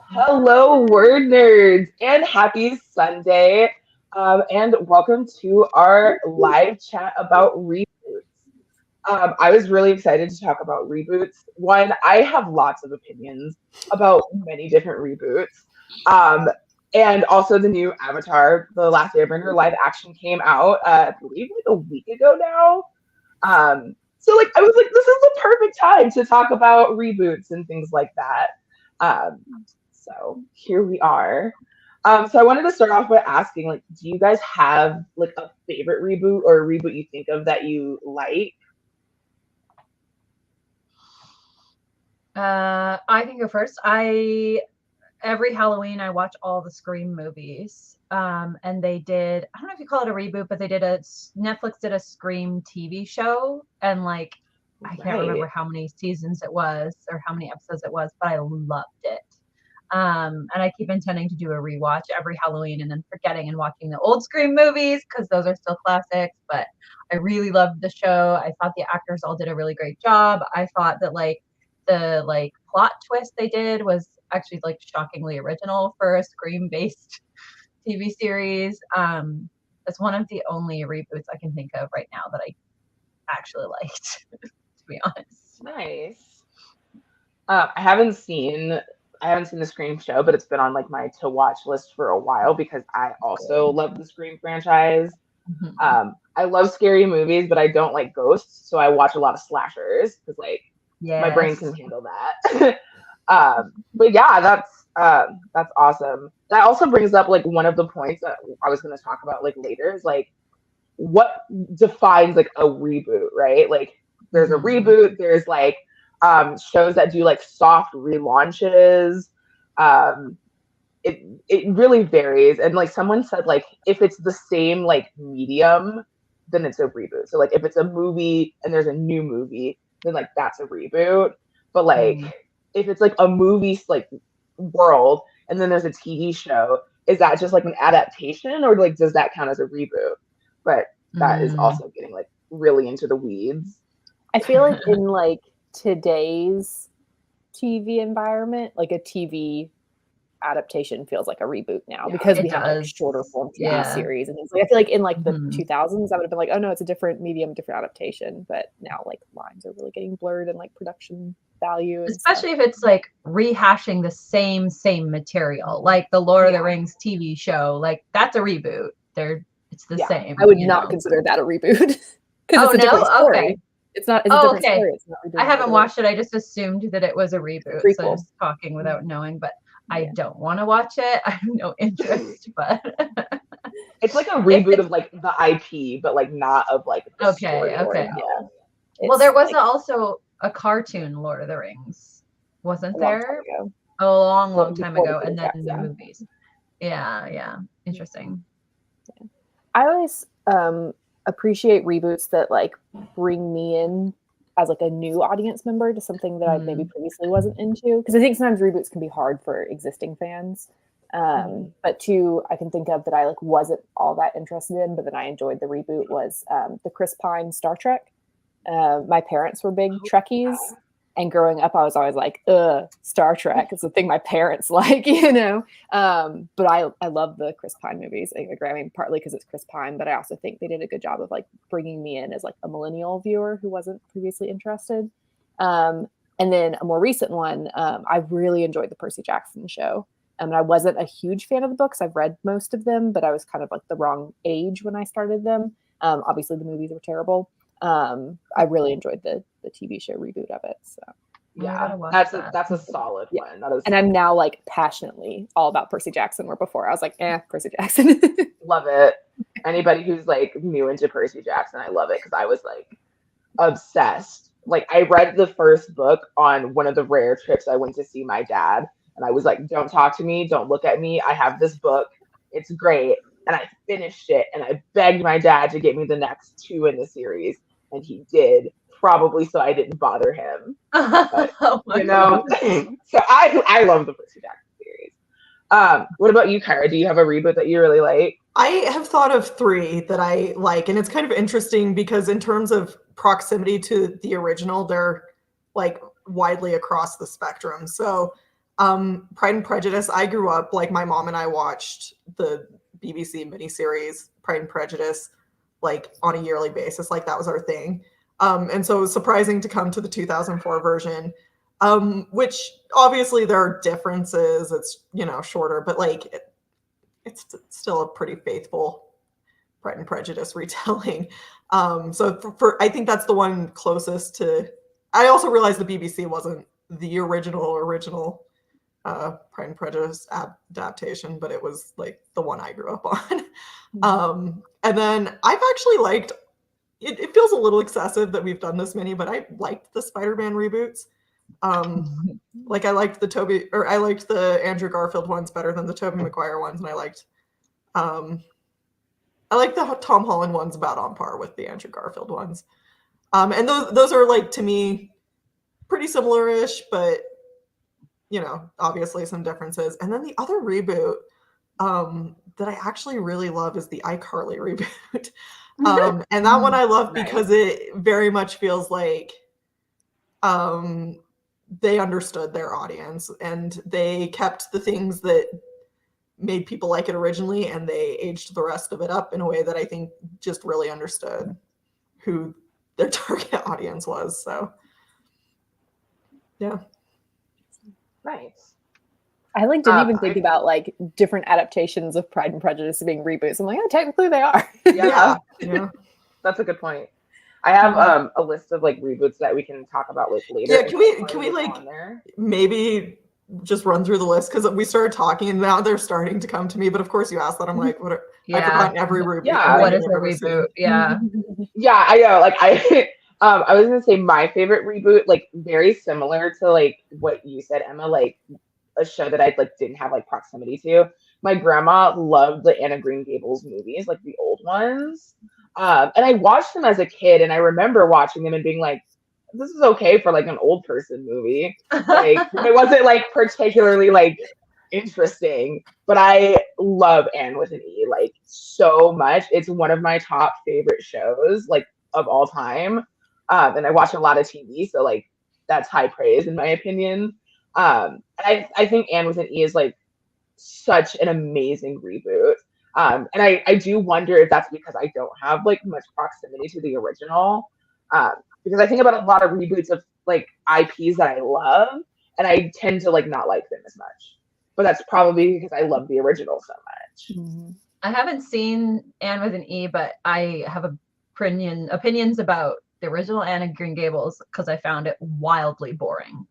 Hello, word nerds, and happy Sunday. And welcome to our live chat about reboots. I was really excited to talk about reboots. One, I have lots of opinions about many different reboots. Um, and also the new Avatar, The Last Airbender live action came out, I believe like a week ago now. So like I was like, this is the perfect time to talk about reboots and things like that. Um, so here we are. So I wanted to start off by asking, like, do you guys have like a favorite reboot or a reboot you think of that you like? I can go first. Every Halloween I watch all the Scream movies. And they did, I don't know if you call it a reboot, but Netflix did a Scream TV show, and like I can't remember Right. how many seasons it was or how many episodes it was, but I loved it. And I keep intending to do a rewatch every Halloween and then forgetting and watching the old Scream movies because those are still classics. But I really loved the show. I thought the actors all did a really great job. I thought that the plot twist they did was actually like shockingly original for a Scream based TV series. It's one of the only reboots I can think of right now that I actually liked, to be honest. Nice. I haven't seen the Scream show, but it's been on like my to watch list for a while because I also love the Scream franchise. Mhm. I love scary movies, but I don't like ghosts, so I watch a lot of slashers because like my brain Yes. can handle that. But yeah, that's awesome. That also brings up like one of the points that I was going to talk about like later is like what defines like a reboot, right? Like there's a Mm-hmm. reboot, there's like shows that do like soft relaunches. Um, it really varies, and like someone said like if it's the same like medium, then it's a reboot. So like if it's a movie and there's a new movie, then like that's a reboot. But like Mm. if it's like a movie like world and then there's a TV show, is that just like an adaptation or like does that count as a reboot? But that is Mm. also getting like really into the weeds. I feel like in like today's TV environment, like a TV adaptation feels like a reboot now Yeah. because It we have like does. shorter form TV Yeah. series and things. Like I feel like in like the Mhm. 2000s, I would have been like, oh no, it's a different medium, different adaptation. But now like lines are really getting blurred and like production value and stuff. Especially if it's like rehashing the same material, like the Lord of the Yeah. Rings TV show. Like that's a reboot. It's the Yeah. I same, would you not know. consider that a reboot because Oh it's a different no? story. Okay. It's not. It's a Oh, different okay. story. It's not I redoing it. haven't watched it. I just assumed that it was a reboot. So Prequel. just talking without knowing, but I Yeah. don't want to watch it. I have no interest, but It's like a if reboot it's of like the IP, but like not of like the story okay. Yeah. itself. Well, there It's was like also a cartoon Lord of the Rings, a wasn't long time there? ago, A long time before the ago, Peter and then the Jackson. movies. Yeah, yeah. Interesting. I always appreciate reboots that like bring me in as like a new audience member to something that I maybe Mm. previously wasn't into. Because I think sometimes reboots can be hard for existing fans. Mhm. But two, I can think of that I like wasn't all that interested in, but then I enjoyed the reboot was the Chris Pine Star Trek. My parents were big Oh, Trekkies, yeah. and growing up, I was always like, Star Trek is the thing my parents like, But I love the Chris Pine movies. I mean, partly because it's Chris Pine, but I also think they did a good job of like bringing me in as like a millennial viewer who wasn't previously interested. And then a more recent one, I really enjoyed the Percy Jackson show. And I wasn't a huge fan of the books. I've read most of them, but I was kind of like the wrong age when I started them. Obviously, the movies were terrible. I really enjoyed the TV show reboot of it. So I Yeah. gotta watch that. That's a solid yeah, one. That is and I'm now like passionately all about Percy Jackson. Where before I was like, Percy Jackson. love it. Anybody who's like new into Percy Jackson, I love it because I was like obsessed. Like I read the first book on one of the rare trips I went to see my dad, and I was like, "Don't talk to me, don't look at me. I have this book. It's great." And I finished it, and I begged my dad to get me the next two in the series, and he did, probably so I didn't bother him. But Oh my you know, god. so I love the Percy Jackson series. What about you, Kyra? Do you have a reboot that you really like? I have thought of three that I like, and it's kind of interesting because in terms of proximity to the original, they're like widely across the spectrum. So Pride and Prejudice. I grew up, like, my mom and I watched the BBC miniseries Pride and Prejudice like on a yearly basis. Like, that was our thing. And so it was surprising to come to the 2004 version, which obviously there are differences. It's, you know, shorter, but like it's still a pretty faithful Pride and Prejudice retelling. So for I think that's the one closest to. I also realized the BBC wasn't the original Pride and Prejudice adaptation, but it was like the one I grew up on. And then I've actually liked. It feels a little excessive that we've done this many, but I liked the Spider-Man reboots. Like, I liked the Andrew Garfield ones better than the Tobey Maguire ones, and I liked the Tom Holland ones about on par with the Andrew Garfield ones. And those are, like, to me, pretty similar-ish, but, you know, obviously some differences. And then the other reboot that I actually really love is the iCarly reboot. And that one I love because it very much feels like they understood their audience and they kept the things that made people like it originally, and they aged the rest of it up in a way that I think just really understood who their target audience was. So, yeah. Nice. I like didn't even think about like different adaptations of Pride and Prejudice being reboots. I'm like, oh, technically they are. Yeah. Yeah. That's a good point. I have a list of like reboots that we can talk about like later. Yeah, can we like maybe just run through the list, because we started talking and now they're starting to come to me. But of course, you asked that, I'm like, what? I've forgotten every reboot. Yeah, what is a reboot? Yeah, yeah, I know. Like I was gonna say my favorite reboot, like very similar to like what you said, Emma. Like a show that I like didn't have like proximity to. My grandma loved the Anna Green Gables movies, like the old ones. And I watched them as a kid, and I remember watching them and being like, this is okay for like an old person movie. Like it wasn't like particularly like interesting, but I love Anne with an E like so much. It's one of my top favorite shows like of all time. And I watch a lot of TV, so like that's high praise in my opinion. I think Anne with an E is like such an amazing reboot. And I do wonder if that's because I don't have like much proximity to the original. Because I think about a lot of reboots of like IPs that I love, and I tend to like not like them as much. But that's probably because I love the original so much. I haven't seen Anne with an E, but I have opinions about the original Anne of Green Gables because I found it wildly boring.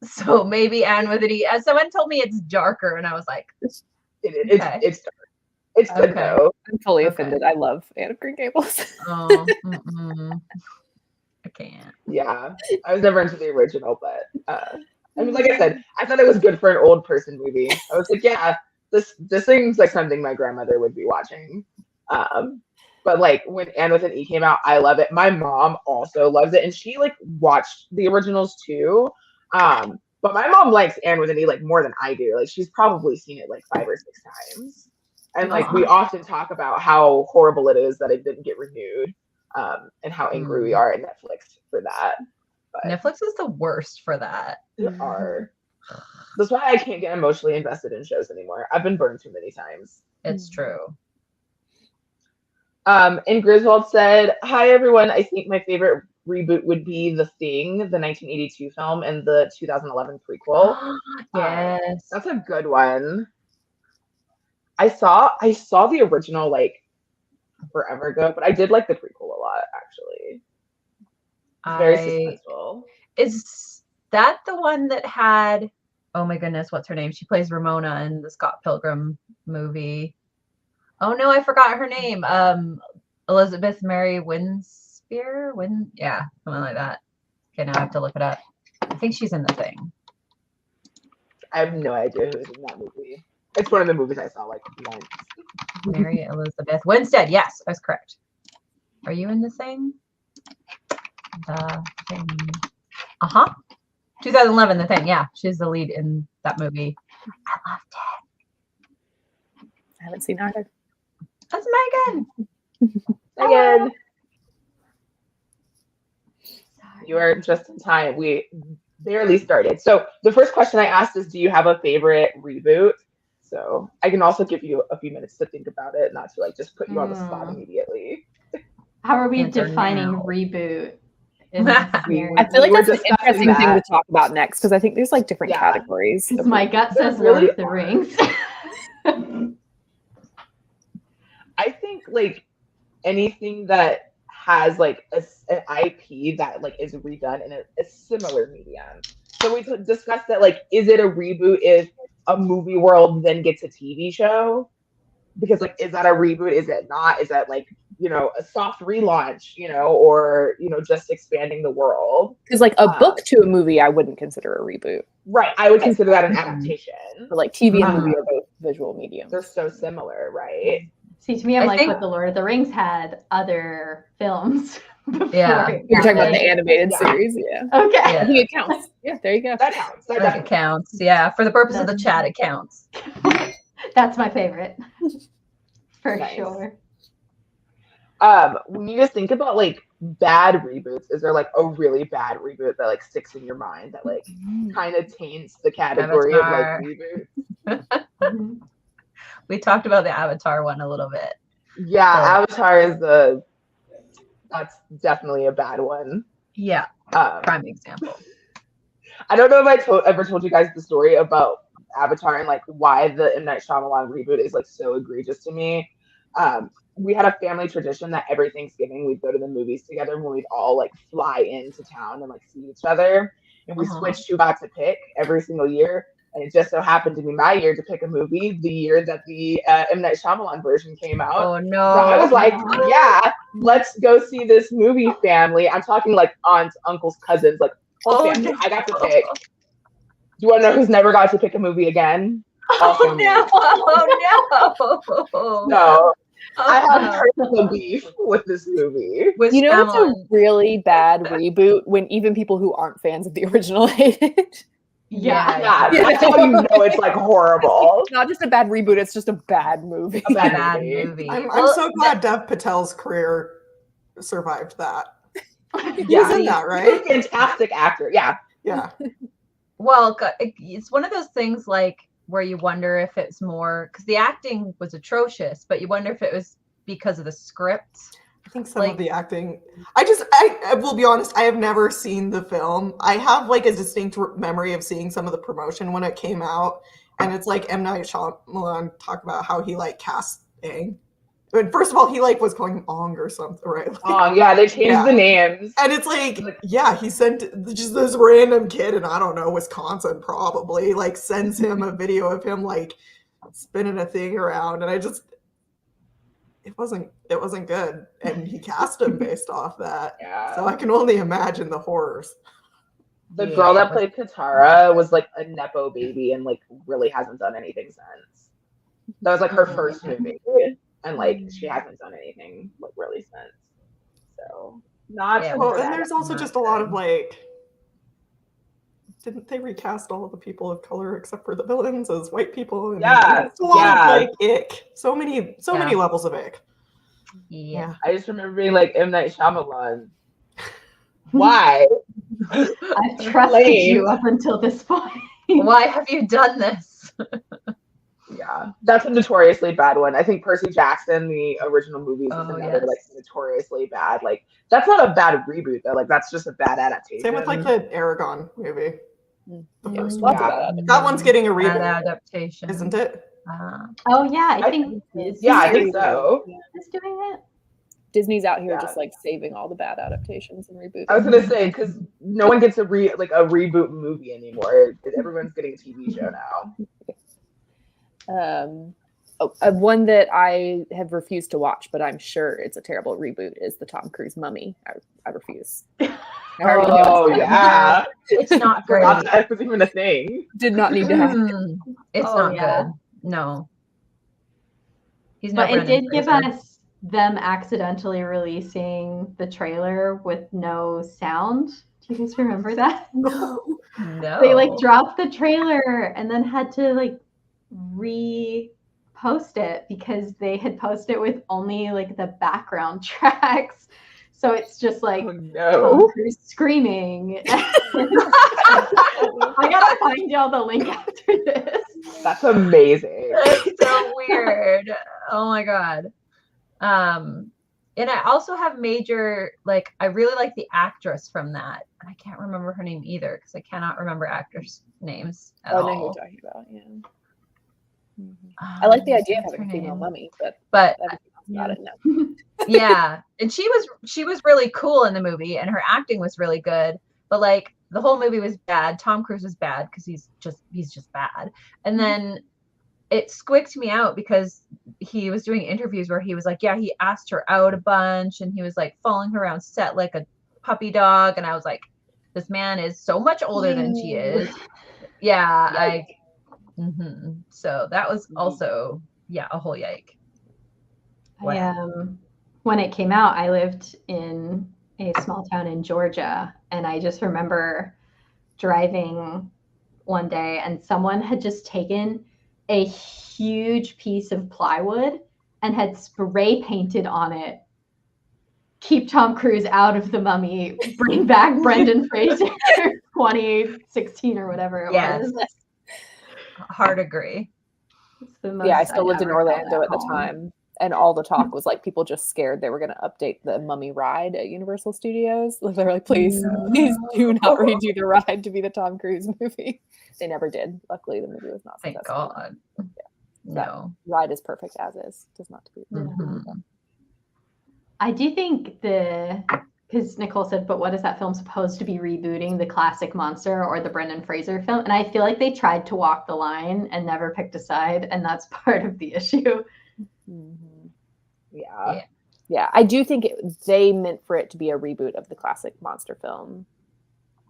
So maybe Anne with an E. As someone told me it's darker, and I was like, it's dark. It's good though. I'm fully offended. I love Anne of Green Gables. Oh, I can't. Yeah, I was never into the original, but I mean, like I said, I thought it was good for an old person movie. I was like, yeah, this seems like something my grandmother would be watching. But like when Anne with an E came out, I love it. My mom also loves it, and she like watched the originals too. But my mom likes Anne with an E like more than I do. Like she's probably seen it like 5 or 6 times. And like we often talk about how horrible it is that it didn't get renewed, and how angry we are at Netflix for that. But Netflix is the worst for that. they are. That's why I can't get emotionally invested in shows anymore. I've been burned too many times. It's true. And Griswold said, "Hi everyone. I think my favorite reboot would be The Thing, the 1982 film, and the 2011 prequel. Yes, that's a good one. I saw the original like forever ago, but I did like the prequel a lot actually. It's very suspenseful. Is that the one that had? Oh my goodness, what's her name? She plays Ramona in the Scott Pilgrim movie. Oh no, I forgot her name. Elizabeth Mary Winspear. Yeah, something like that. Okay, now I have to look it up. I think she's in The Thing. I have no idea who's in that movie. It's one of the movies I saw like once. Mary Elizabeth Winstead. Yes, that's correct. Are you in The Thing? The Thing. 2011, The Thing. Yeah, she's the lead in that movie. I loved it. I haven't seen either. That's Megan. Megan. You are just in time. barely started. So the first question I asked is, do you have a favorite reboot? So I can also give you a few minutes to think about it, not to like just put you on the spot immediately. How are we Answer defining now. reboot? In this scenario? I feel like were that's an discussing interesting thing to that. talk about next because I think there's like different Yeah. categories. Because of my gut There says Lord really of the are. Rings. I think like anything that has like an IP that like is redone in a similar medium. So we discussed that like, is it a reboot if a movie world then gets a TV show? Because like, is that a reboot? Is it not? Is that like, you know, a soft relaunch, you know, or, you know, just expanding the world? Because like a book to a movie, I wouldn't consider a reboot. Right. I would consider that an adaptation. But like TV and movie are both visual mediums. They're so similar, right? See, to me, I'm I like, think- but the Lord of the Rings had other films. before Yeah. it You're got talking about the made. animated Yeah. series, yeah. Okay. I think it counts. Yeah, there you go. That counts. That That definitely counts. Yeah. For the purpose of the chat, it counts. That's my favorite. For Nice. sure. When you just think about like bad reboots, is there like a really bad reboot that like sticks in your mind that like kind of taints the category Avatar. of like reboot? Mhm. We talked about the Avatar one a little bit. Yeah, So- Avatar is that's definitely a bad one. Yeah. Um, Prime example. I don't know if I ever told you guys the story about Avatar and like why the M. Night Shyamalan reboot is like so egregious to me. We had a family tradition that every Thanksgiving we'd go to the movies together when we'd all like fly into town and like see each other. And we switched who got to pick every single year. And it just so happened to be my year to pick a movie the year that the M. Night Shyamalan version came out. Oh no. So I was like, yeah, let's go see this movie, family. I'm talking like aunts, uncles, cousins, like whole Oh, family. no. I got to pick. Do you want to know who's never got to pick a movie again? Also me. no. Oh no. No, I have no. personal beef with this movie. With You know, it's a Shyamalan. really bad reboot when even people who aren't fans of the original hate it. Yeah. Yeah, that's how you know it's like horrible. It's not just a bad reboot, it's just a bad movie. A bad Bad movie. movie. I'm Well, so glad Dev Patel's career survived that. He Yeah. was in that, He's a right? fantastic actor. Yeah. Yeah. Well, it's one of those things like where you wonder if it's more because the acting was atrocious, but you wonder if it was because of the script. I think some of the acting. I will be honest. I have never seen the film. I have like a distinct memory of seeing some of the promotion when it came out, and it's like M. Night Shyamalan talk about how he like cast Aang. I mean, first of all, he like was calling him Ong or something, right? Like, Yeah, they changed Yeah. the names. and it's like, yeah, he sent just this random kid in, I don't know, Wisconsin probably, like sends him a video of him like spinning a thing around, and it wasn't good, and he cast him based off that. Yeah. So I can only imagine the horrors. The Yeah, girl that it was- played Katara was like a Nepo baby and like really hasn't done anything since. That was like her first movie. And like she hasn't done anything like really since. So not Yeah, so Well, good and at there's it. also Not just a lot of good. like, didn't they recast all of the people of color except for the villains as white people? And Yeah, it's a lot yeah. of like ick. So many levels of ick. Yeah. I just remember being like M. Night Shyamalan. Why? I've trusted Lame. you up until this point. Why have you done this? Yeah, that's a notoriously bad one. I think Percy Jackson, the original movies, is Oh, another like yes. notoriously bad. Like that's not a bad reboot though. Like that's just a bad adaptation. Same with like the Aragon movie. The Yeah, first lots one. of that. That one's getting a Bad reboot, adaptation. isn't it? Oh yeah, I I think Disney Yeah, I think so. is doing it. Disney's out here Yeah. just like saving all the bad adaptations and rebooting. I was gonna say because no one gets a reboot movie anymore. Everyone's getting a TV show now. One that I have refused to watch, but I'm sure it's a terrible reboot, is the Tom Cruise Mummy. I refuse. I already know Oh it's yeah, It's not great. forgot that was even a thing. did not need to happen. It's Oh, not yeah. good. No. He's But not it Brendan did give Fraser. us them accidentally releasing the trailer with no sound. Do you guys remember that? No. They like dropped the trailer and then had to like repost it because they had posted it with only like the background tracks. So it's just like Oh, Tom no. Cruise screaming. I gotta find y'all the link after this. That's amazing. It's so weird. Oh my god. And I also have major, like, I really like the actress from that. And I can't remember her name either because I cannot remember actors' names at Oh, all. I know who you're talking about. Yeah. I like the idea of what's having a her female name? mummy, but everything else about it, no. Yeah, and she was really cool in the movie, and her acting was really good. But like the whole movie was bad. Tom Cruise was bad because he's just bad. And then it squicked me out because he was doing interviews where he was like, yeah, he asked her out a bunch, and he was like following her around set like a puppy dog. And I was like, this man is so much older than she is. Yeah, So that was also a whole yike. When it came out, I lived in a small town in Georgia, and I just remember driving one day and someone had just taken a huge piece of plywood and had spray painted on it, "Keep Tom Cruise out of the Mummy, bring back Brendan Fraser," 2016 or whatever it was. Hard agree. It's the most Yeah, I still lived in ever felt Orlando at the home. time, and all the talk was like people just scared they were going to update the Mummy ride at Universal Studios. They were like, please do not redo the ride to be the Tom Cruise movie. They never did. Luckily, the movie was not Thank successful. God. Yeah. No. Ride is perfect as is. Does not to be. I do think because Nicole said, but what is that film supposed to be rebooting, the classic monster or the Brendan Fraser film? And I feel like they tried to walk the line and never picked a side, and that's part of the issue. Yeah, I do think they meant for it to be a reboot of the classic monster film.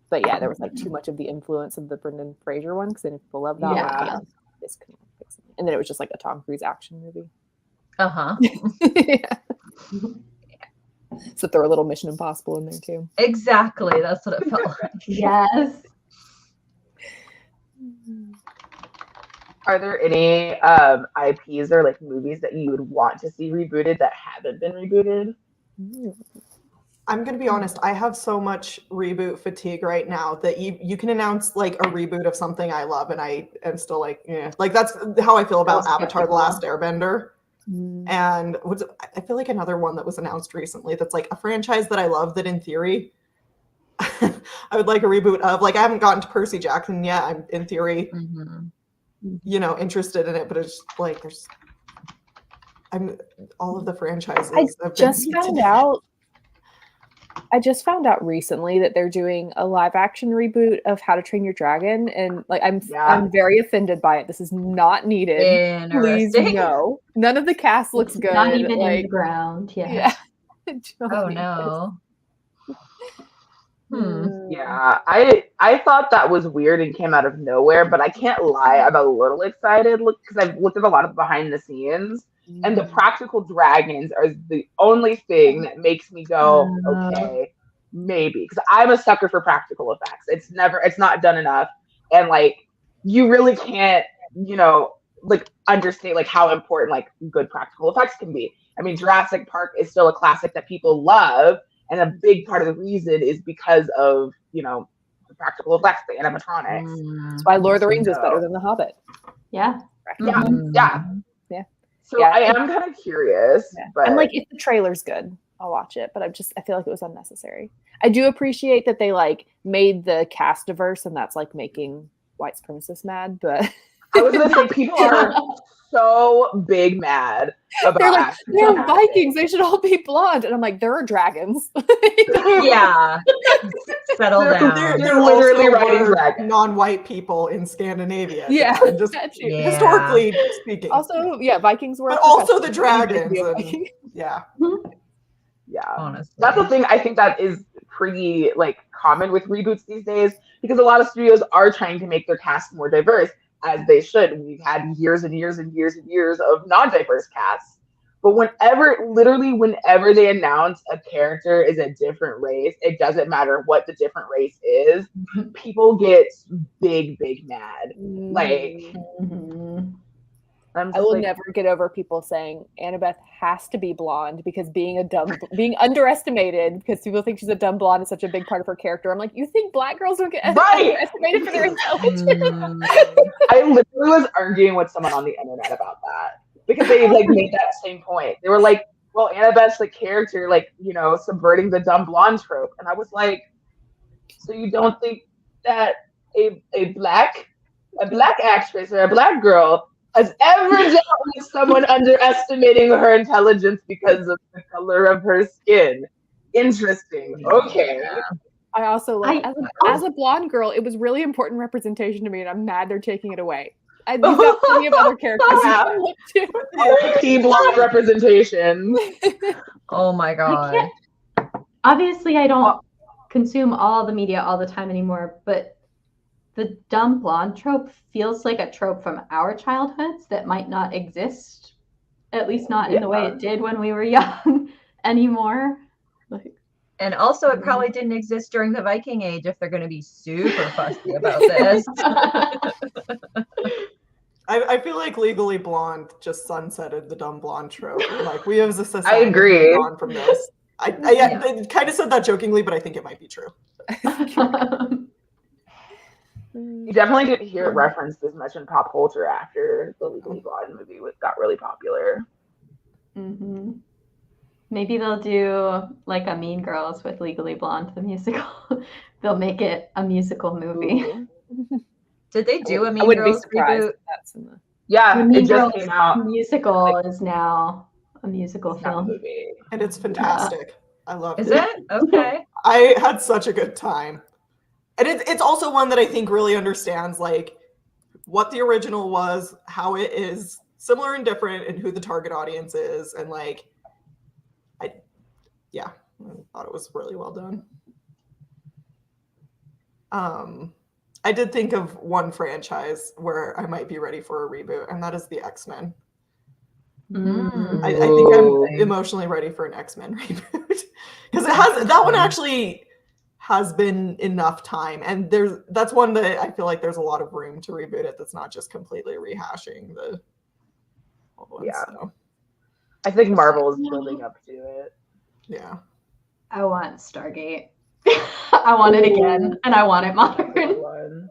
But yeah, there was like too much of the influence of the Brendan Fraser one because then people love that one. This couldn't fix it. And then it was just like a Tom Cruise action movie. So throw a little Mission Impossible in there too. Exactly. That's what it felt like. Yes. Are there any IPs or like movies that you would want to see rebooted that haven't been rebooted? I'm going to be honest, I have so much reboot fatigue right now that you can announce like a reboot of something I love and I am still like, yeah. Like that's how I feel about Avatar: The Last Airbender. And I feel like another one that was announced recently that's like a franchise that I love that in theory I would like a reboot of. Like I haven't gotten to Percy Jackson yet. I'm in theory interested in it, but it's like all of the franchises. I just found out recently that they're doing a live action reboot of How to Train Your Dragon, and like I'm very offended by it. This is not needed. Please, no. None of the cast looks good. Not even in the ground. Yeah. Oh no. Yeah, I thought that was weird and came out of nowhere, but I can't lie, I'm a little excited because I've looked at a lot of behind the scenes, and the practical dragons are the only thing that makes me go, okay, maybe, because I'm a sucker for practical effects. It's not done enough, and like you really can't, like understate like how important like good practical effects can be. I mean, Jurassic Park is still a classic that people love. And a big part of the reason is because of, the practical effects, the animatronics. That's why Lord of the Rings is better than The Hobbit. Yeah. Yeah. So yeah. I am kind of curious. Yeah. But I'm like, if the trailer's good, I'll watch it. But I feel like it was unnecessary. I do appreciate that they like made the cast diverse, and that's like making white supremacists mad. But I was going to say, people are so big mad about they're like, they're Vikings, they should all be blonde, and I'm like, there are dragons. Yeah. Settle down. They're literally writing non-white people in Scandinavia. Yeah, just historically speaking. Also, Vikings were, but also the dragons. Yeah, honestly, that's the thing. I think that is pretty like common with reboots these days because a lot of studios are trying to make their cast more diverse. As they should. We've had years and years and years and years of non-diverse casts. But whenever they announce a character is a different race, it doesn't matter what the different race is, people get big, big mad. Like, I'm I just will like, never get over people saying Annabeth has to be blonde because being underestimated because people think she's a dumb blonde is such a big part of her character. I'm like, you think black girls don't get Right. underestimated for their intelligence? I literally was arguing with someone on the internet about that because they like made that same point. They were like, well, Annabeth's the character, like, you know, subverting the dumb blonde trope. And I was like, so you don't think that a black actress or a black girl has ever dealt with someone underestimating her intelligence because of the color of her skin? Interesting. Okay. I also like as a blonde girl, it was really important representation to me, and I'm mad they're taking it away. You've got plenty of other characters you can look to. RP blonde representation. Oh my god. Obviously, I don't consume all the media all the time anymore, but the dumb blonde trope feels like a trope from our childhoods that might not exist, at least not in the way it did when we were young anymore. Like, And also, it probably didn't exist during the Viking Age if they're going to be super fussy about this. I feel like Legally Blonde just sunsetted the dumb blonde trope. Like, we as a I society agree. moved on from this. I kind of said that jokingly, but I think it might be true. You definitely didn't hear it referenced as much in pop culture after the Legally Blonde movie got really popular. mm-hmm. Maybe they'll do like a Mean Girls with Legally Blonde, the musical. They'll make it a musical movie. Did they do a I Mean wouldn't be Girls surprised reboot? if that's in the Yeah, The Mean it just Girls came out. musical is now a musical It's not a film. movie. And it's fantastic. I love Is it. it? Okay. I had such a good time. And it's also one that I think really understands like what the original was, how it is similar and different, and who the target audience is. And like, I thought it was really well done. I did think of one franchise where I might be ready for a reboot, and that is the X-Men. I think I'm emotionally ready for an X-Men reboot because that one actually has been enough time, and that's one that I feel like there's a lot of room to reboot it. That's not just completely rehashing the old ones. Yeah. So, I think Marvel is building up to it. yeah. I want Stargate. I want it again, and I want it modern. One.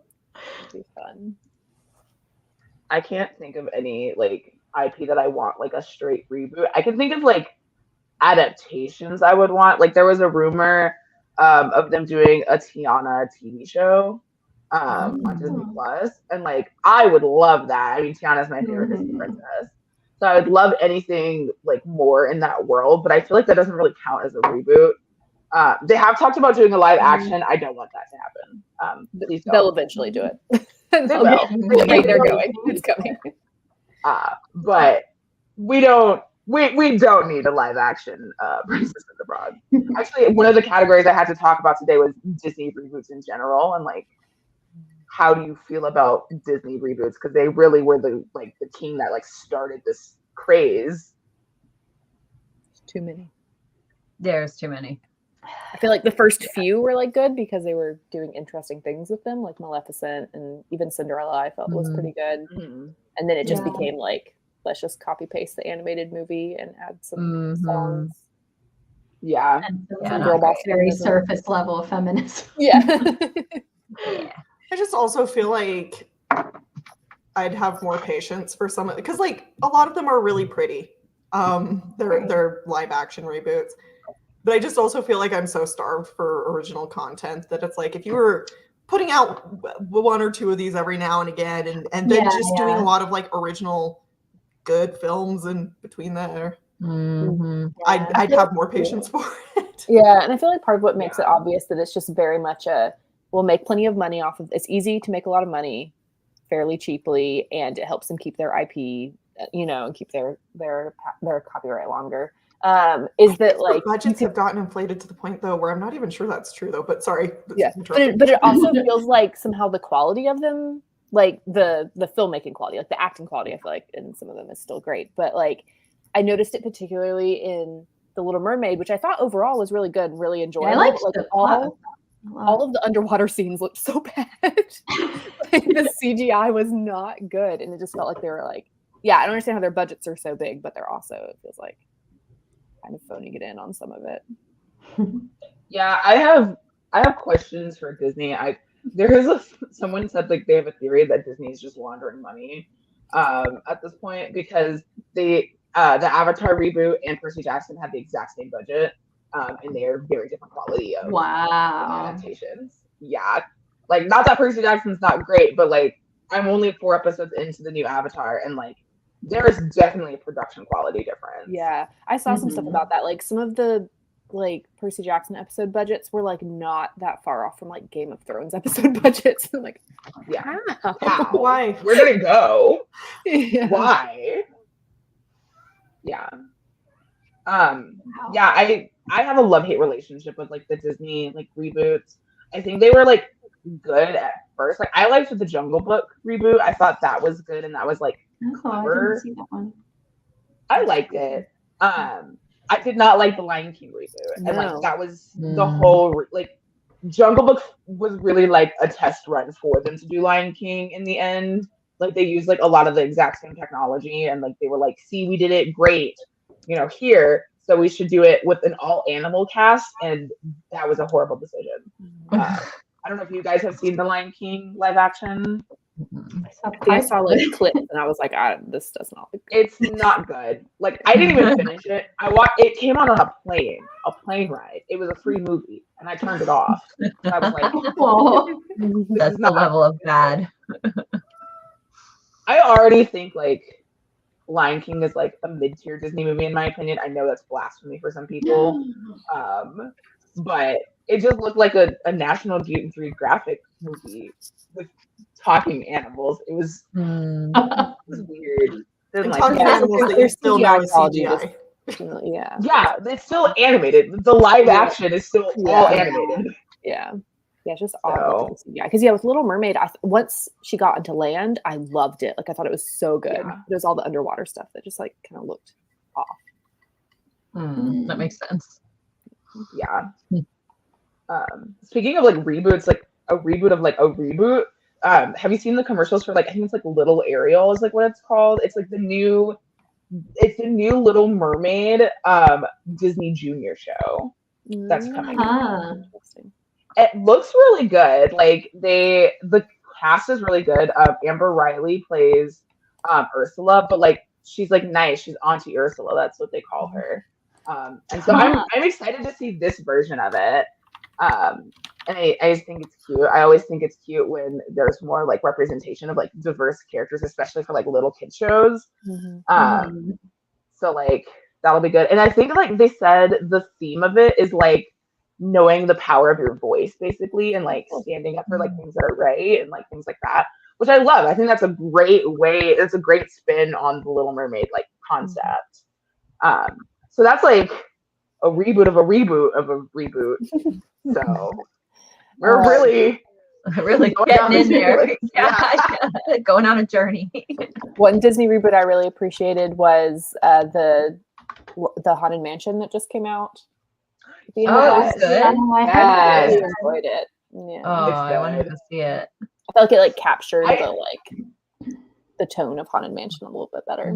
It'd be fun. I can't think of any like IP that I want like a straight reboot. I can think of like adaptations I would want. Like there was a rumor of them doing a Tiana TV show on Disney Plus, and like I would love that. I mean, Tiana's my favorite Disney princess, so I would love anything like more in that world. But I feel like that doesn't really count as a reboot. They have talked about doing a live action. I don't want that to happen. Please don't. They'll eventually do it. They will. They're going. It's coming. But we don't need a live action Princess and the Frog. Actually, one of the categories I had to talk about today was Disney reboots in general, and like, how do you feel about Disney reboots? Because they really were the king that like started this craze. Too many. There's too many. I feel like the first few were like good because they were doing interesting things with them, like Maleficent and even Cinderella. I felt was pretty good, and then it just became like, let's just copy paste the animated movie and add some songs. Yeah, And girl boss, very surface level of feminism. Yeah. I just also feel like I'd have more patience for some, because like a lot of them are really pretty. They're live action reboots. But I just also feel like I'm so starved for original content that it's like if you were putting out one or two of these every now and again, and then doing a lot of like original good films in between there, I'd have more patience for it. Yeah, and I feel like part of what makes it obvious that it's just very much we'll make plenty of money off of it's easy to make a lot of money fairly cheaply, and it helps them keep their IP, and keep their copyright longer. Is that like budgets have gotten inflated to the point though where I'm not even sure that's true though, but sorry. Yeah, but it also feels like somehow the quality of them, like the filmmaking quality, like the acting quality, I feel like in some of them is still great, but like I noticed it particularly in The Little Mermaid, which I thought overall was really good and really enjoyable. I liked like all of the underwater scenes looked so bad. Like, the CGI was not good, and it just felt like they were like yeah, I don't understand how their budgets are so big, but they're also, it feels like, kind of phoning it in on some of it. Yeah, I have questions for Disney. Someone said like they have a theory that Disney is just laundering money at this point because the Avatar reboot and Percy Jackson had the exact same budget, and they are very different quality of Wow. adaptations. Yeah, like not that Percy Jackson's not great, but like I'm only 4 episodes into the new Avatar, and like there is definitely a production quality difference. Yeah, I saw some stuff about that. Like some of the like Percy Jackson episode budgets were like not that far off from like Game of Thrones episode budgets. I'm like, Yeah, how? Why? Where did it go? Yeah. Why? Yeah. Yeah, I have a love-hate relationship with like the Disney like reboots. I think they were like good at first. Like I liked the Jungle Book reboot. I thought that was good and that was like Oh, I didn't see that one. I liked it. I did not like the Lion King reboot. And like No. that was the whole like Jungle Book was really like a test run for them to do Lion King in the end. Like they used like a lot of the exact same technology and like they were like, see, we did it great, you know, here. So we should do it with an all animal cast, and that was a horrible decision. I don't know if you guys have seen the Lion King live action. I saw like clips and I was like, this does not look good. It's not good. Like I didn't even finish it. It came out on a plane ride. It was a free movie, and I turned it off. And I was like, Oh, That's the level of bad. I already think like Lion King is like a mid-tier Disney movie in my opinion. I know that's blasphemy for some people, but it just looked like a National Geographic movie with talking animals. It was weird. And Like, talking animals that you still know is CGI. Yeah. Yeah, it's still animated. The live action is still all animated. Yeah. Yeah, it's just odd. Yeah, because with Little Mermaid, once she got into land, I loved it. Like I thought it was so good. Yeah. It was all the underwater stuff that just like kind of looked off. That makes sense. Yeah. Speaking of like reboots, like a reboot of like a reboot. Have you seen the commercials for like I think it's like Little Ariel is like what it's called? It's like the new Little Mermaid Disney Junior show that's coming out. It looks really good. Like the cast is really good. Amber Riley plays Ursula, but like she's like nice. She's Auntie Ursula. That's what they call her. And so I'm excited to see this version of it. And I just think it's cute. I always think it's cute when there's more like representation of like diverse characters, especially for like little kid shows. So like that'll be good. And I think like they said the theme of it is like knowing the power of your voice basically and like standing up for like things that are right and like things like that, which I love. I think that's a great way. It's a great spin on the Little Mermaid like concept. So that's like a reboot of a reboot of a reboot. So we're really getting in there. Going on a journey. One Disney reboot I really appreciated was the Haunted Mansion that just came out. Oh, it was good. I really enjoyed it. Yeah. Oh, I wanted to see it. I felt like it like captured the tone of Haunted Mansion a little bit better.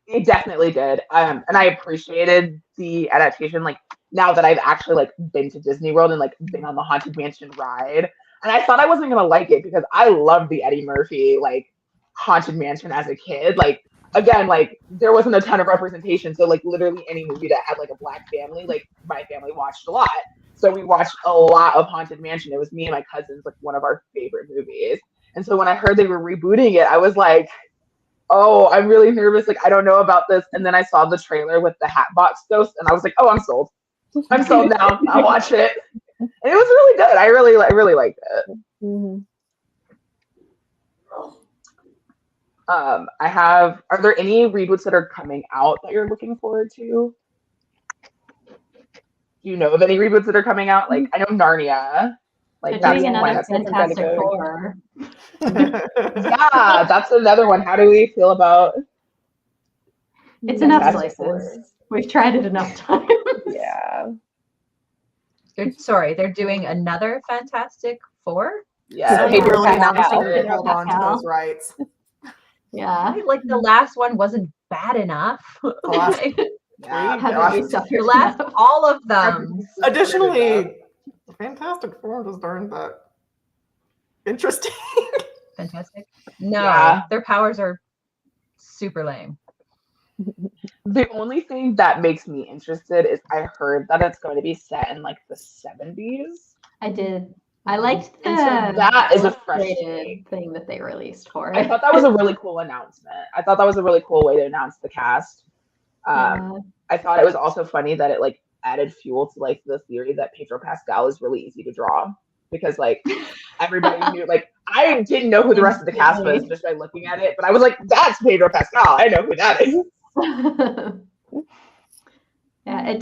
It definitely did. And I appreciated the adaptation. Like now that I've actually like been to Disney World and like been on the Haunted Mansion ride, and I thought I wasn't gonna like it because I loved the Eddie Murphy like Haunted Mansion as a kid. Like again, like there wasn't a ton of representation, so like literally any movie that had like a black family, like my family watched a lot. So we watched a lot of Haunted Mansion. It was me and my cousins, like one of our favorite movies. And so when I heard they were rebooting it, I was like, oh, I'm really nervous. Like I don't know about this. And then I saw the trailer with the Hatbox Ghost, and I was like, oh, I'm sold. I'm sold now. I'll watch it. And it was really good. I really liked it. Are there any reboots that are coming out that you're looking forward to? Do you know of any reboots that are coming out? Like I know Narnia. Like they're that's doing one another that's Fantastic Four. Yeah, that's another one. How do we feel about It's enough Fantastic places. Four? We've tried it enough times. Yeah. They're doing another Fantastic Four? Yeah, Pedro Pedro really Pascal. wants to hold on to those rights. Yeah. Like the last one wasn't bad enough. last- Yeah, Haven't we suffered The last, enough? all of them. Additionally, Fantastic Four just aren't that interesting. Fantastic. No, Yeah. their powers are super lame. The only thing that makes me interested is I heard that it's going to be set in like the 70s. I did. I liked the And so that is a fresh illustrated take. thing that they released for I it. thought that was a really cool announcement. I thought that was a really cool way to announce the cast. Yeah. I thought it was also funny that it like added fuel to like the theory that Pedro Pascal is really easy to draw because like everybody knew, like I didn't know who the rest of the cast was just by looking at it, but I was like, that's Pedro Pascal. I know who that is. Yeah,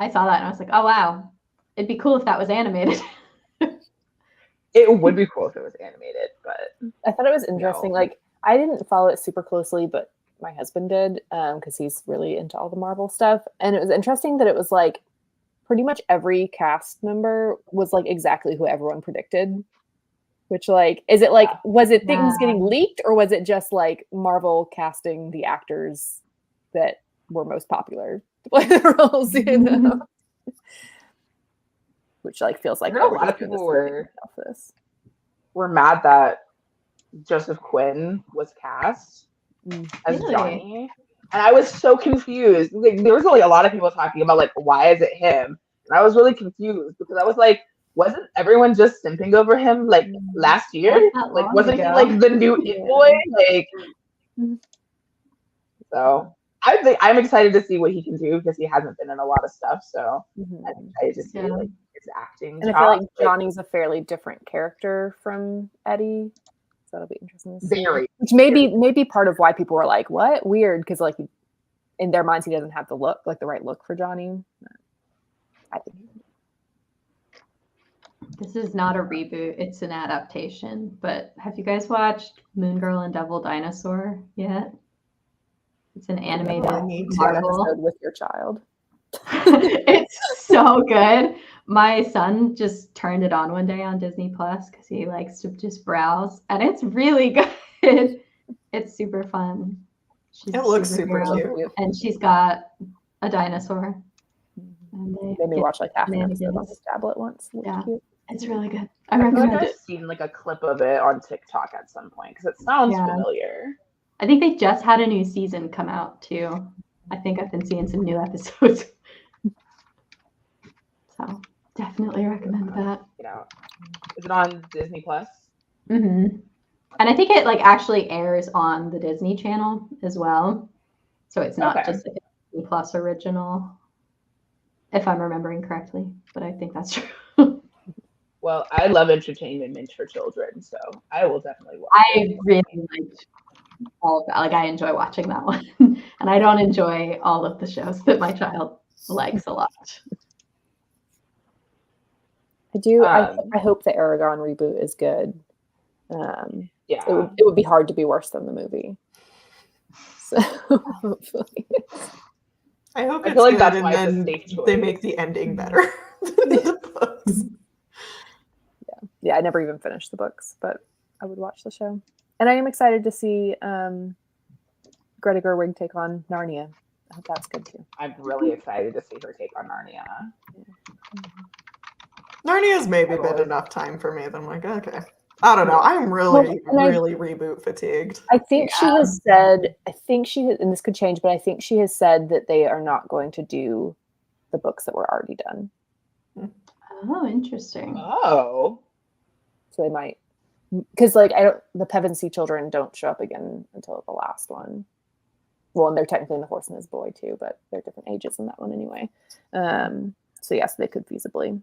I saw that and I was like, oh wow, it'd be cool if that was animated. It would be cool if it was animated, but I thought it was interesting. No. Like, I didn't follow it super closely, but my husband did, because he's really into all the Marvel stuff. And it was interesting that it was like pretty much every cast member was like exactly who everyone predicted. Which, like, is it like, was it things getting leaked, or was it just like Marvel casting the actors that were most popular to play the roles, you know? Which like feels like I heard a lot of people were this. mad that Joseph Quinn was cast as Really? Johnny, and I was so confused. Like, there was only a lot of people talking about like, why is it him? And I was really confused because I was like, wasn't everyone just simping over him like last year? Not Like, long wasn't he ago. like the new It Boy? Like, so I think I'm excited to see what he can do because he hasn't been in a lot of stuff. So I'm excited to see like his acting. And I feel like Johnny's a fairly different character from Eddie, so that'll be interesting to see. Very. Which may be part of why people were like, "What? Weird," because like in their minds he doesn't have the look, like the right look for Johnny. I think. This is not a reboot, it's an adaptation. But have you guys watched Moon Girl and Devil Dinosaur yet? It's an animated Marvel. Episode with your child. It's so good. My son just turned it on one day on Disney Plus because he likes to just browse, and it's really good. It's super fun. It looks super cute. And she's got a dinosaur. And they made me watch like half an shenanigans. episode on this tablet once. It Yeah. cute. It's really good. I I feel recommend like it. I've seen like a clip of it on TikTok at some point because it sounds Yeah. familiar. I think they just had a new season come out too. I think I've been seeing some new episodes. So definitely recommend that. You know, is it on Disney Plus? Mm-hmm. And I think it like actually airs on the Disney Channel as well. So it's not Okay. just like a Disney Plus original, if I'm remembering correctly. But I think that's true. Well, I love entertainment meant for children, so I will definitely watch I it. really liked all of that. Like I enjoy watching that one. And I don't enjoy all of the shows that my child likes a lot. I do. Um, I hope the Aragon reboot is good. Yeah. It would be hard to be worse than the movie. So hopefully. I hope I it's feel like good that's and why it's a then safe choice. they make the ending better than the books. Yeah, I never even finished the books, but I would watch the show. And I am excited to see Greta Gerwig take on Narnia. I hope that's good too. I'm really excited to see her take on Narnia. Narnia's maybe been enough time for me that I'm like, okay. I don't know. I'm really, really reboot fatigued. I think she has said, and this could change, but I think she has said that they are not going to do the books that were already done. Oh, interesting. Oh. So they might, because like the Pevensey children don't show up again until the last one. Well, and they're technically in The Horse and His Boy too, but they're different ages in that one anyway. So yes, they could feasibly.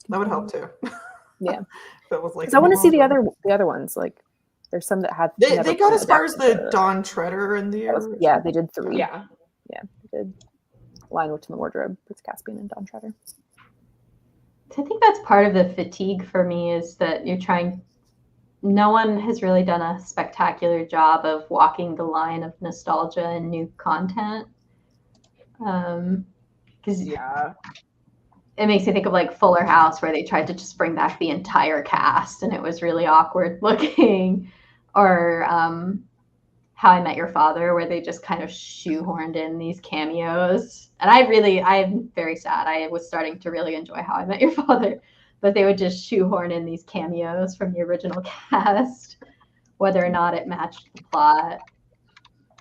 That would help too. Yeah, that was like. I want to see the other ones. Like, there's some that had. They got as far as the Dawn Treader and the. Yeah, they did 3. Yeah. Yeah, they did. Lion, Witch, and the Wardrobe with Caspian and Dawn Treader. I think that's part of the fatigue for me is that no one has really done a spectacular job of walking the line of nostalgia and new content. Because it makes me think of like Fuller House, where they tried to just bring back the entire cast and it was really awkward looking. or How I Met Your Father, where they just kind of shoehorned in these cameos. And I'm very sad. I was starting to really enjoy How I Met Your Father, but they would just shoehorn in these cameos from the original cast, whether or not it matched the plot.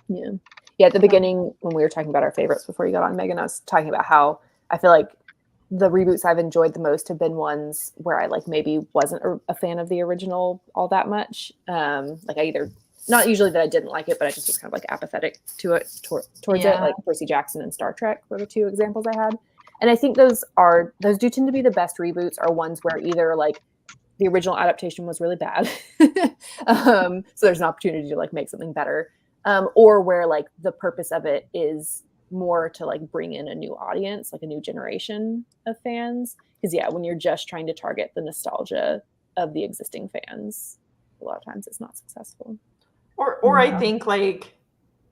Yeah. Yeah. At the beginning, when we were talking about our favorites before you got on, Megan, I was talking about how I feel like the reboots I've enjoyed the most have been ones where I like maybe wasn't a fan of the original all that much. Like I either, not usually that I didn't like it, but I just was kind of like apathetic to it towards it. Like Percy Jackson and Star Trek were the two examples I had. And I think those do tend to be the best reboots, are ones where either like the original adaptation was really bad. So there's an opportunity to like make something better. Or where like the purpose of it is more to like bring in a new audience, like a new generation of fans. Because yeah, when you're just trying to target the nostalgia of the existing fans, a lot of times it's not successful. Or I think like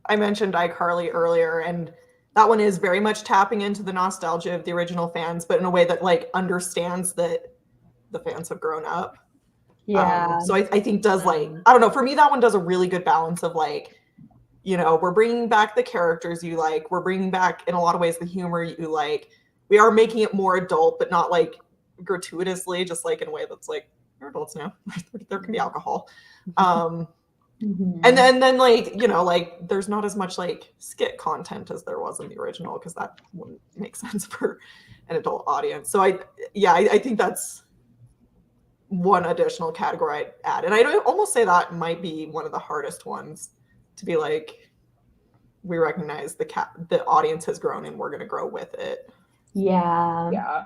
I mentioned iCarly earlier, and that one is very much tapping into the nostalgia of the original fans, but in a way that like understands that the fans have grown up. Yeah. So I think does like, I don't know, for me that one does a really good balance of like, you know, we're bringing back the characters you like, we're bringing back in a lot of ways the humor you like, we are making it more adult, but not like gratuitously, just like in a way that's like, you're adults now, there can be alcohol. And then like, you know, like there's not as much like skit content as there was in the original, because that wouldn't make sense for an adult audience. So I think that's one additional category I'd add. And I'd almost say that might be one of the hardest ones to be like, we recognize the audience has grown and we're going to grow with it. Yeah.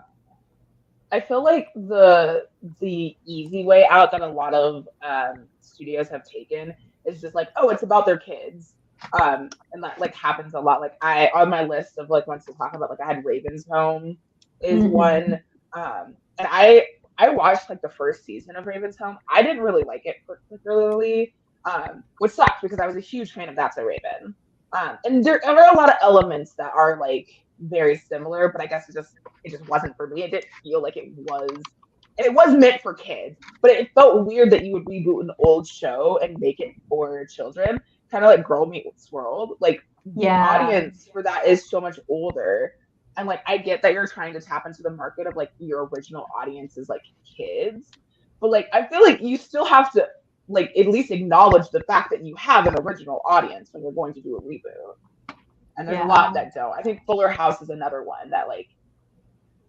I feel like the easy way out that a lot of studios have taken is just like, oh, it's about their kids. And that like happens a lot. Like on my list of like ones to talk about, like I had Raven's Home is one. And I watched like the first season of Raven's Home. I didn't really like it particularly, which sucks because I was a huge fan of That's a Raven. And there are a lot of elements that are like very similar, but I guess it just wasn't for me. It didn't feel like it was. And it was meant for kids, but it felt weird that you would reboot an old show and make it for children, kind of like Girl Meets World. Like the audience for that is so much older. And like I get that you're trying to tap into the market of like your original audience is like kids, but like I feel like you still have to like at least acknowledge the fact that you have an original audience when you're going to do a reboot. And there's a lot that don't. I think Fuller House is another one that like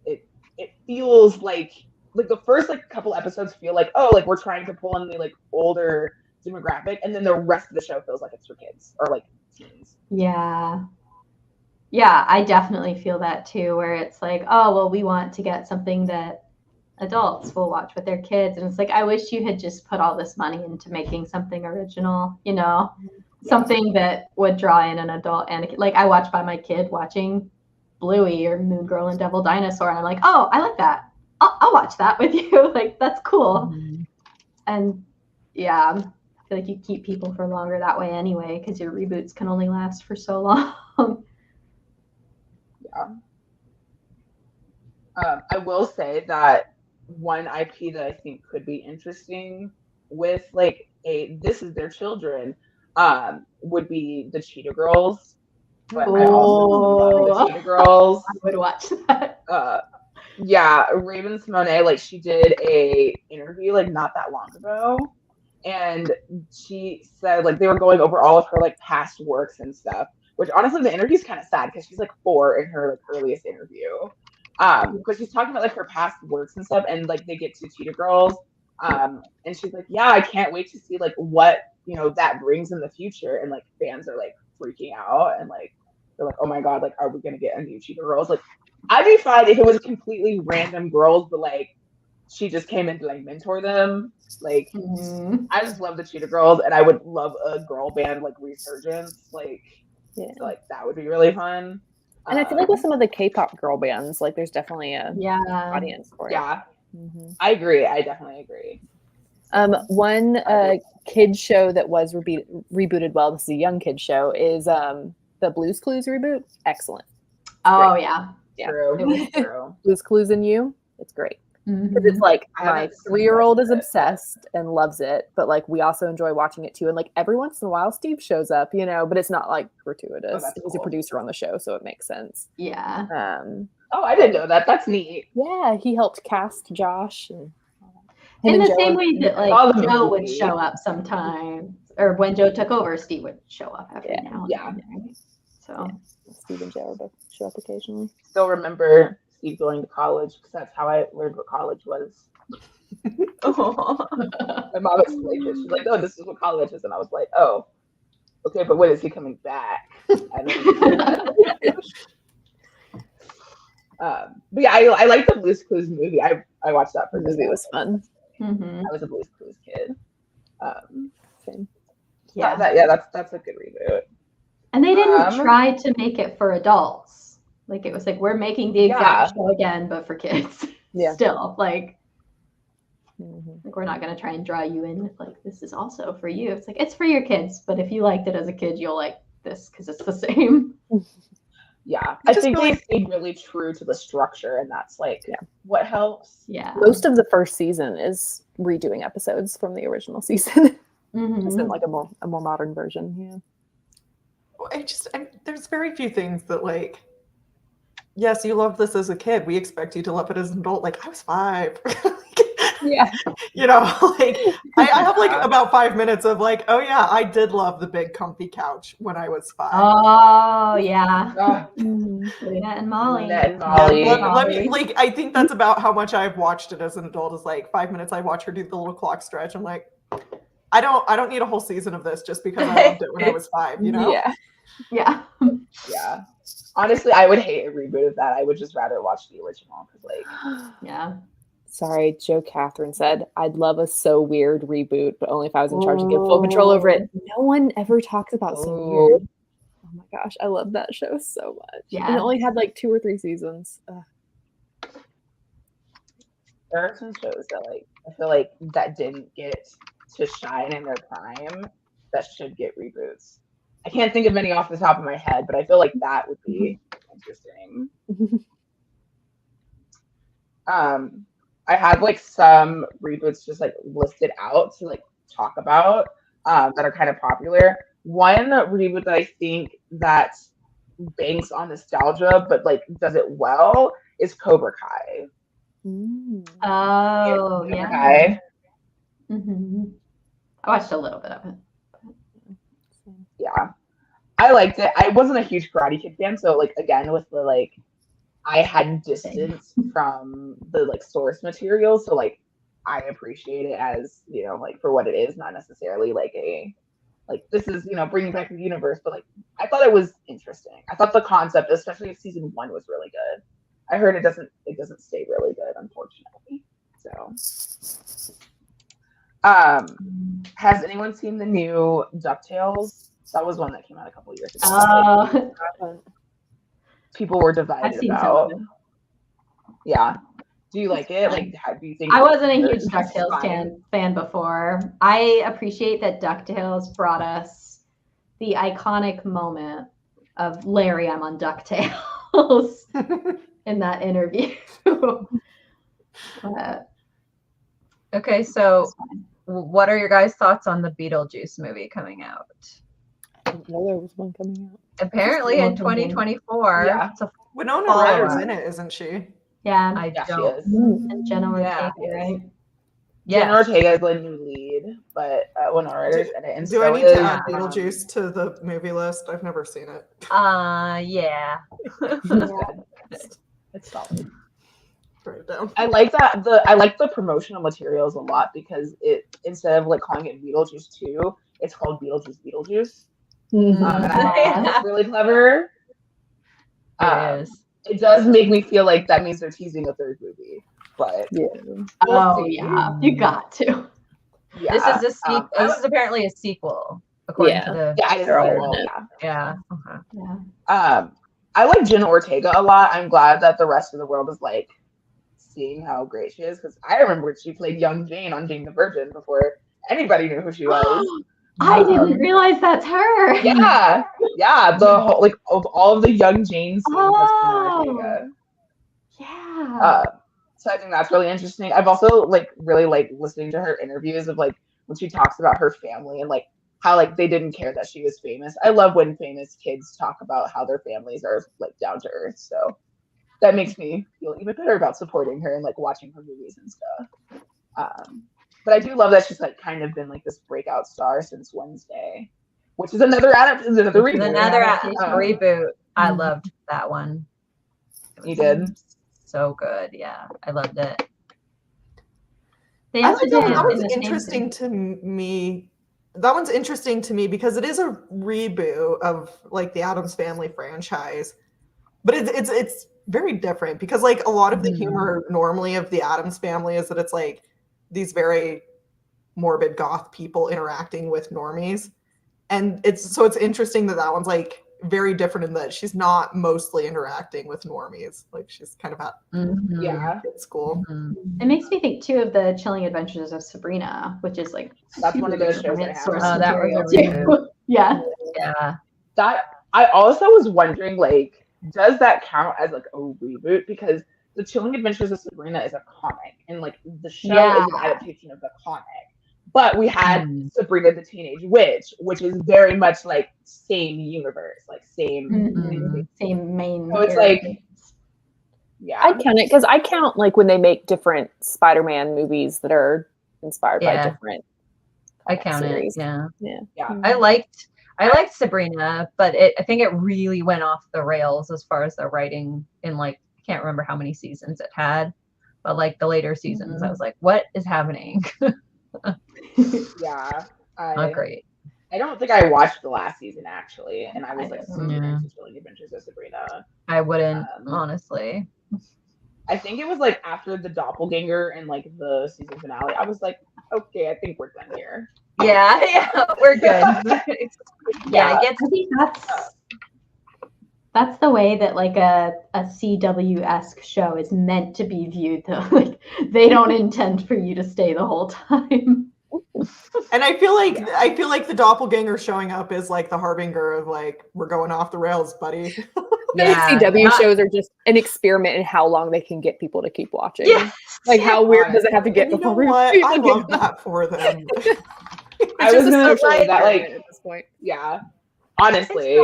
it feels like the first like couple episodes feel like, oh, like we're trying to pull in the like older demographic, and then the rest of the show feels like it's for kids or like teens. Yeah, I definitely feel that too, where it's like, oh, well, we want to get something that adults will watch with their kids. And it's like, I wish you had just put all this money into making something original, you know, something that would draw in an adult and like I watched by my kid watching Bluey or Moon Girl and Devil Dinosaur, and I'm like, oh, I like that. I'll watch that with you. Like, that's cool. And yeah, I feel like you keep people for longer that way anyway, because your reboots can only last for so long. I will say that one IP that I think could be interesting with like this is their children would be the Cheetah Girls. But I also love the Cheetah Girls. I would watch that. Yeah, Raven-Symoné, like she did a interview like not that long ago, and she said like they were going over all of her like past works and stuff. Which honestly, the interview's kind of sad because she's like 4 in her like earliest interview. But she's talking about like her past works and stuff, and like they get to Cheetah Girls, and she's like, yeah, I can't wait to see like what that brings in the future, and like fans are like freaking out, and like they're like, oh my god, like are we gonna get a new Cheetah Girls? Like I'd be fine if it was completely random girls, but like she just came in to like mentor them. Like I just love the Cheetah Girls, and I would love a girl band like resurgence. Like so, like that would be really fun. And I feel like with some of the K-pop girl bands, like there's definitely a audience for it. Yeah, I agree. I definitely agree. One kid show that was rebooted well, this is a young kid show, is the Blue's Clues reboot. Excellent. Oh, great. Yeah. True. True. Blue's Clues and You. It's great. Because it's like I my haven't seen 3-year-old much is of it. obsessed and loves it, but like we also enjoy watching it too. And like every once in a while, Steve shows up, you know, but it's not like gratuitous. that's He's a cool. producer on the show, so it makes sense. Yeah. Oh, I didn't know that. That's neat. Yeah, he helped cast Josh and In and the Joe same are- way that All like the Joe would movie. show up sometimes, or when Joe took over, Steve would show up every Yeah. now and Yeah. then. So Steve and Joe both show up occasionally. Still remember Steve going to college because that's how I learned what college was. My mom explained it. She's like, "Oh, this is what college is," and I was like, "Oh, okay, but when is he coming back?" And then, but yeah, I like the Blue's Clues movie. I watched that for The movie was fun. mhm. I was a Blue's Clues kid. Same. Yeah. That's a good reboot. And they didn't Um, try to make it for adults. Like it was like we're making the exact Yeah. show again, but for kids. Yeah. Still, like Mhm. we're not gonna try and draw you in with like this is also for you. It's like it's for your kids, but if you liked it as a kid, you'll like this because it's the same. Yeah, I I just think really- they stayed really true to the structure, and that's like what helps. Yeah. Most of the first season is redoing episodes from the original season. Mhm. It's in like a more modern version. Yeah. There's very few things that like, yes, you loved this as a kid. We expect you to love it as an adult. Like I was 5. Yeah. You know, like I have like about 5 minutes of like, oh yeah, I did love the big comfy couch when I was 5. Oh yeah. Ah, Luna and Molly. Luna and Yeah, Molly. let me like I think that's about how much I've watched it as an adult is like 5 minutes I watch her do the little clock stretch. I'm like, I don't need a whole season of this just because I loved it when I was 5, you know? Yeah. Yeah. Yeah. Honestly, I would hate a reboot of that. I would just rather watch the original because, like, Yeah. Sorry, Joe Catherine said, I'd love a So Weird reboot, but only if I was in charge to get full control over it. No one ever talks about So Ooh. Weird. Oh my gosh, I love that show so much. Yeah. And it only had like 2 or 3 seasons. there are some shows that, like, I feel like that didn't get to shine in their prime that should get reboots. I can't think of any off the top of my head, but I feel like that would be interesting. I have like some reboots just like listed out to like talk about that are kind of popular. One reboot that I think that banks on nostalgia but like does it well is Cobra Kai. Oh Cobra yeah. Kai. Mhm. I watched a little bit of it. Yeah, I liked it. I wasn't a huge Karate Kid fan, so like again with the like I had distance from the like source material, so like I appreciate it as, you know, like for what it is, not necessarily like a like this is, you know, bringing back the universe, but like I thought it was interesting. I thought the concept, especially of season 1, was really good. I heard it doesn't stay really good, unfortunately. So has anyone seen the new DuckTales? That was one that came out a couple years ago. Oh, People were I've divided seen about. some. Yeah. Do you like it? Like, how do you think? I wasn't a huge it's DuckTales fine? fan before. I appreciate that DuckTales brought us the iconic moment of Larry, I'm on DuckTales in that interview. Okay, so what are your guys' thoughts on the Beetlejuice movie coming out? I didn't know there was one coming out. Apparently in 2024. Yeah. It's a Winona Follow Ryder's up. in it, isn't she? Yeah. I Yeah, she don't. is. And Jenna Yeah. Ortega, right? Jenna Yes. Ortega is the new lead, but Winona Ryder's in it, and Do so I need is to add Beetlejuice to the movie list? I've never seen it. Yeah. It's solid. Write it down. I like that I like the promotional materials a lot because it instead of like calling it Beetlejuice 2, it's called Beetlejuice. And I think that's really clever. It is. It does make me feel like that means they're teasing a third movie, but Yeah. Oh see. yeah, you got to. yeah. This is a um, this is apparently a sequel, according to the yeah, They're all well, in it. yeah. Okay. Yeah. I like Jenna Ortega a lot. I'm glad that the rest of the world is like seeing how great she is because I remember she played young Jane on Jane the Virgin before anybody knew who she was. I didn't realize that's her. Yeah, the whole like of all of the young Jane scenes, that's Jenna Ortega. Yeah. So I think that's really interesting. I've also like really like listening to her interviews of like when she talks about her family and like how like they didn't care that she was famous. I love when famous kids talk about how their families are like down to earth. So that makes me feel even better about supporting her and like watching her movies and stuff. But I do love that she's like kind of been like this breakout star since Wednesday, which is another reboot. Another adaptation. reboot. I loved that one. You did? So good. Yeah, I loved it. They I also like did that one's in the same interesting to me. That one's interesting to me because it is a reboot of like the Addams Family franchise, but it's very different because like a lot of the humor normally of the Addams Family is that it's like these very morbid goth people interacting with normies, and it's interesting that one's like very different in that she's not mostly interacting with normies, like she's kind of at Yeah. school. It makes me think too of the Chilling Adventures of Sabrina, which is like That's one of those shows I different have. source Oh, that was a material, too. Yeah. Yeah. That I also was wondering, like, does that count as like a reboot? Because the Chilling Adventures of Sabrina is a comic, and like the show is an adaptation of the comic. But we had Sabrina the Teenage Witch, which is very much like same universe, like same Same main. So it's like, yeah. I count it because I count like when they make different Spider-Man movies that are inspired by different. I count series. it. Yeah. Yeah. I liked Sabrina, but I think it really went off the rails as far as the writing in like I can't remember how many seasons it had, but like the later seasons, I was like, what is happening? Yeah. Not great. I don't think I watched the last season actually, and I was like super into Chilling Adventures of Sabrina. I wouldn't, honestly. I think it was like after the doppelganger and like the season finale. I was like, okay, I think we're done here. Yeah, we're good. Yeah, I think that's the way that like a CW-esque show is meant to be viewed though. Like they don't intend for you to stay the whole time. And I feel like the doppelganger showing up is like the harbinger of like we're going off the rails, buddy. CW shows are just an experiment in how long they can get people to keep watching. Yes. Like how weird does it have to get you know before what? people I get love that for them. I was gonna say that like at this point. Yeah. Honestly.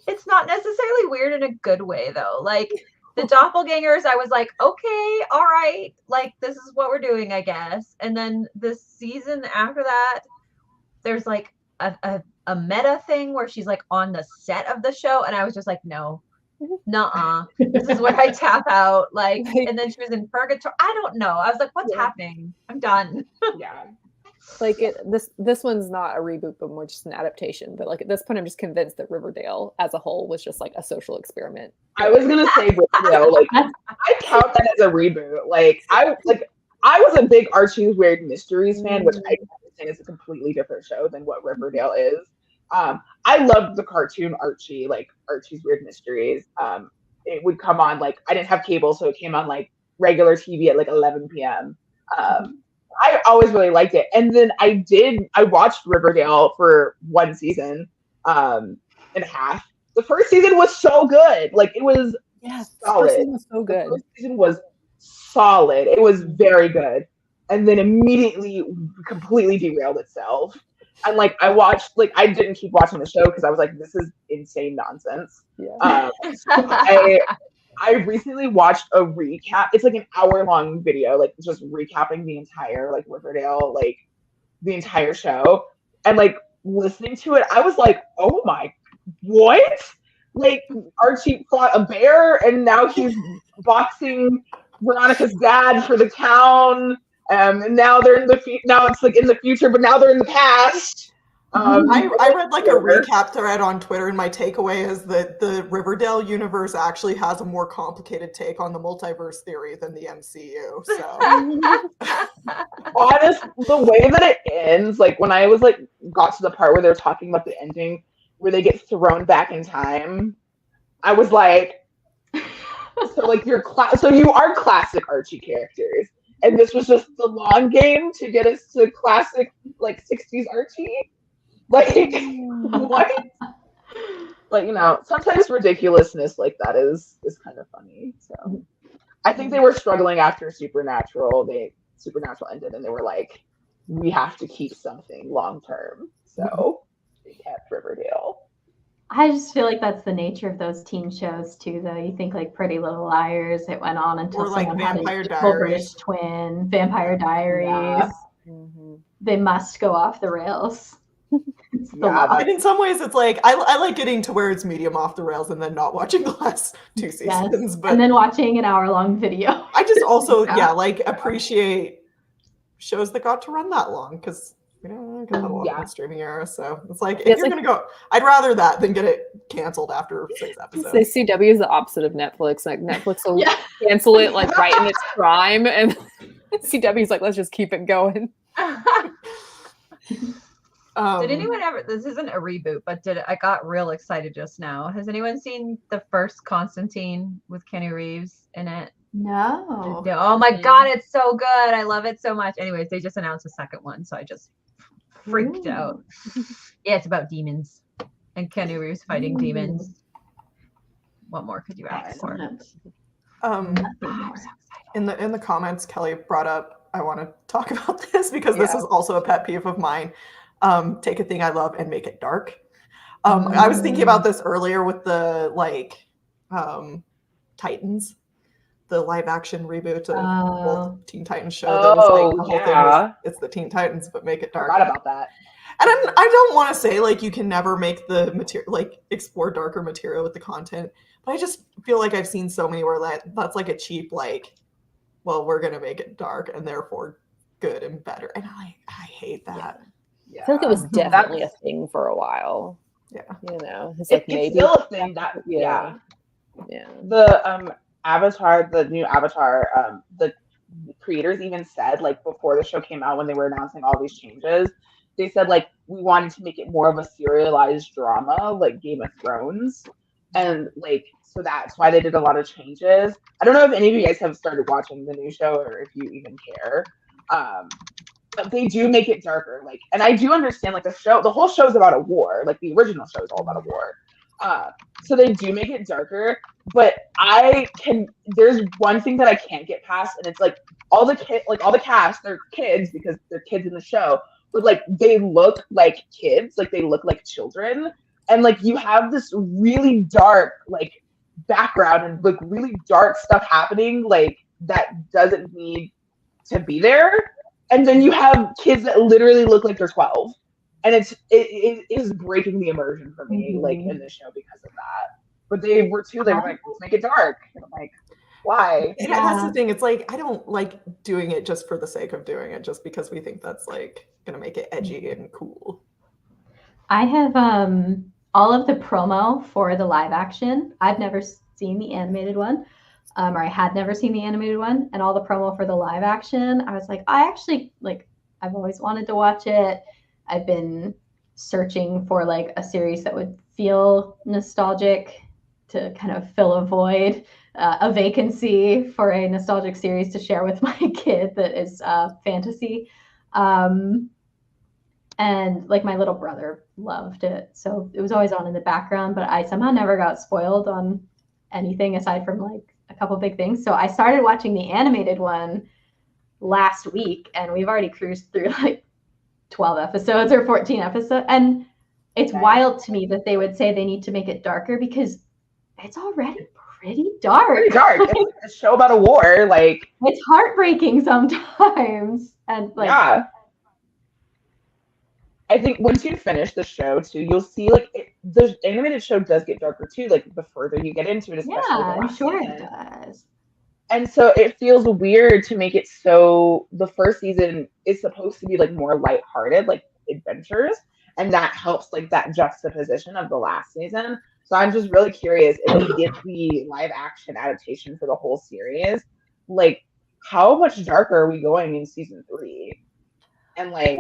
It's not necessarily weird in a good way though. Like the doppelgangers, I was like, okay, all right, like this is what we're doing, I guess. And then the season after that, there's like a meta thing where she's like on the set of the show, and I was just like, no, nuh-uh. This is where I tap out. Like, and then she was in purgatory. I don't know. I was like, what's happening? I'm done. Yeah. Like this one's not a reboot, but more just an adaptation. But like at this point, I'm just convinced that Riverdale as a whole was just like a social experiment. I was gonna say Riverdale, like I count that as a reboot. Like I was a big Archie's Weird Mysteries fan, which I understand is a completely different show than what Riverdale is. I loved the cartoon Archie, like Archie's Weird Mysteries. It would come on like I didn't have cable, so it came on like regular TV at like 11 p.m. I always really liked it. And then I watched Riverdale for one season and a half. The first season was so good. Like it was solid. The first season was so good. The first season was solid. It was very good. And then immediately completely derailed itself. And like I didn't keep watching the show because I was like, this is insane nonsense. Yeah. So I recently watched a recap. It's like an hour-long video, like just recapping the entire like Riverdale, like the entire show. And like listening to it, I was like, oh my, what? Like Archie fought a bear and now he's boxing Veronica's dad for the town. And now they're now it's like in the future, but now they're in the past. I read like a recap thread on Twitter, and my takeaway is that the Riverdale universe actually has a more complicated take on the multiverse theory than the MCU. So, honest, the way that it ends, like when I was like got to the part where they're talking about the ending, where they get thrown back in time, I was like, so like so you are classic Archie characters, and this was just the long game to get us to classic like 60s Archie. Like, what? Like, you know, sometimes ridiculousness like that is kind of funny. So, I think they were struggling after Supernatural. Supernatural ended, and they were like, we have to keep something long term. So they kept Riverdale. I just feel like that's the nature of those teen shows too, though. You think like Pretty Little Liars, it went on until Or like someone had Vampire a Diaries. British twin, Vampire Diaries. Yeah. They must go off the rails. It's the Yeah, law. And in some ways, it's like I like getting to where it's medium off the rails and then not watching the last 2 seasons. Yes. But And then watching an hour-long video. I just also Yeah. like appreciate shows that got to run that long because we don't get that a lot in the streaming era. So it's like if you're gonna go, I'd rather that than get it canceled after 6 episodes. The CW is the opposite of Netflix. Like Netflix will cancel it like right in its prime, and CW's like, let's just keep it going. Did anyone ever? This isn't a reboot, but I got real excited just now. Has anyone seen the first Constantine with Kenny Reeves in it? No. Oh my God, it's so good. I love it so much. Anyways, they just announced a second one, so I just freaked out. Yeah, it's about demons and Kenny Reeves fighting demons. What more could you ask for? In the comments, Kelly brought up, I want to talk about this because this is also a pet peeve of mine. Take a thing I love and make it dark. I was thinking about this earlier with the Titans, the live action reboot of old Teen Titans show. That was like the whole thing was, it's the Teen Titans, but make it dark. I forgot about that. And I don't want to say like you can never make the material, like explore darker material with the content, but I just feel like I've seen so many where that's like a cheap like, well, we're gonna make it dark and therefore good and better, and I hate that. I feel like it was definitely a thing for a while. Yeah, you know, it's like maybe it's still a thing that yeah. The Avatar, the new Avatar, the creators even said like before the show came out when they were announcing all these changes, they said like we wanted to make it more of a serialized drama like Game of Thrones, and like so that's why they did a lot of changes. I don't know if any of you guys have started watching the new show or if you even care. But they do make it darker, like, and I do understand like the whole show is about a war, like the original show is all about a war. So they do make it darker, but there's one thing that I can't get past, and it's like all the cast, they're kids because they're kids in the show, but like they look like kids, like they look like children, and like you have this really dark like background and like really dark stuff happening like that doesn't need to be there. And then you have kids that literally look like they're 12. And it is breaking the immersion for me, like in this show because of that. But they were like, let's make it dark. And I'm like, why? Yeah, that's the thing. It's like I don't like doing it just for the sake of doing it, just because we think that's like gonna make it edgy and cool. I have all of the promo for the live action. I've never seen the animated one. Or I had never seen the animated one, and all the promo for the live action, I was like, I actually like, I've always wanted to watch it. I've been searching for like a series that would feel nostalgic to kind of fill a void, a vacancy for a nostalgic series to share with my kid that is fantasy. And like my little brother loved it. So it was always on in the background, but I somehow never got spoiled on anything aside from like a couple big things. So I started watching the animated one last week, and we've already cruised through like 12 episodes or 14 episodes. And it's wild to me that they would say they need to make it darker because it's already pretty dark. Pretty dark. It's a show about a war. Like it's heartbreaking sometimes. And like I think once you finish the show too, you'll see like the animated show does get darker too, like the further you get into it, especially I'm sure it does. And so it feels weird to make it so the first season is supposed to be like more lighthearted, like adventures, and that helps like that juxtaposition of the last season. So I'm just really curious if we get the live action adaptation for the whole series, like how much darker are we going in season 3? And like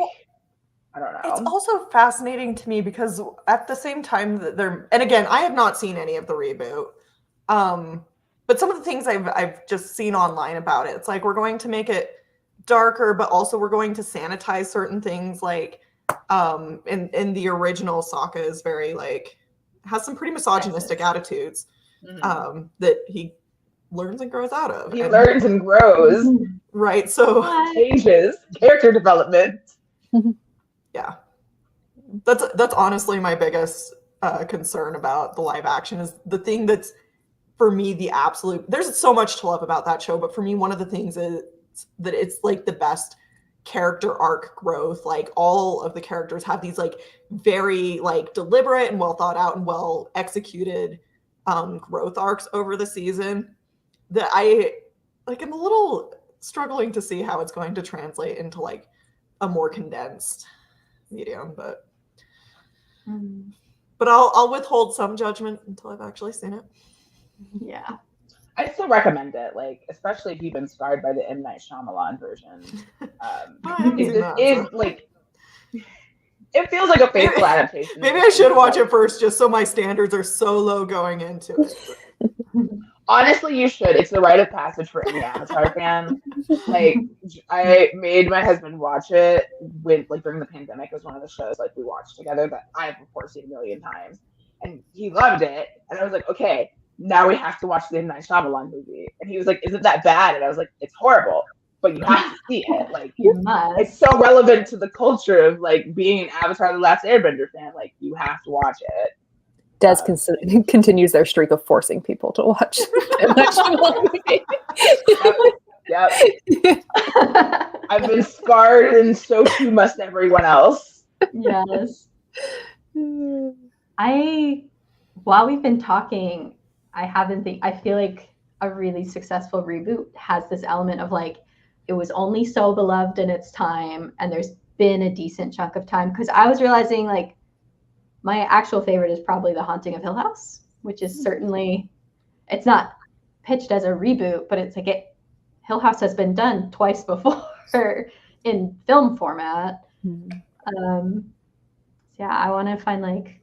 I don't know. It's also fascinating to me because at the same time that they're, and again, I have not seen any of the reboot, but some of the things I've just seen online about it, it's like we're going to make it darker, but also we're going to sanitize certain things. Like in the original, Sokka is very like has some pretty misogynistic attitudes that he learns and grows out of. He learns and grows, Right. So changes, character development. yeah, that's honestly my biggest concern about the live action, is the thing that's, for me, the absolute, there's so much to love about that show, but for me, one of the things is that it's like the best character arc growth. Like all of the characters have these like very like deliberate and well thought out and well executed growth arcs over the season that I like am a little struggling to see how it's going to translate into like a more condensed medium, but I'll withhold some judgment until I've actually seen it. Yeah. I still recommend it, like especially if you've been scarred by the M. Night Shyamalan version. Like it feels like a faithful adaptation. Maybe I should watch it first, just so my standards are so low going into it. Honestly, you should. It's the rite of passage for any Avatar fan. Like, I made my husband watch it when, like, during the pandemic. It was one of the shows like we watched together that I've of course seen a million times, and he loved it. And I was like, okay, now we have to watch the M. Night Shyamalan movie. And he was like, isn't that bad? And I was like, it's horrible, but you have to see it. Like, You must. it's so relevant to the culture of like being an Avatar: The Last Airbender fan. Like, you have to watch it. Des continues their streak of forcing people to watch M. Night Shyamalan movie. Yep. I've been scarred, and so too must everyone else. Yes. While we've been talking, I feel like a really successful reboot has this element of like, it was only so beloved in its time, and there's been a decent chunk of time. Because I was realizing like my actual favorite is probably The Haunting of Hill House, which is certainly, it's not pitched as a reboot, but it's like Hill House has been done twice before in film format. Yeah, I want to find like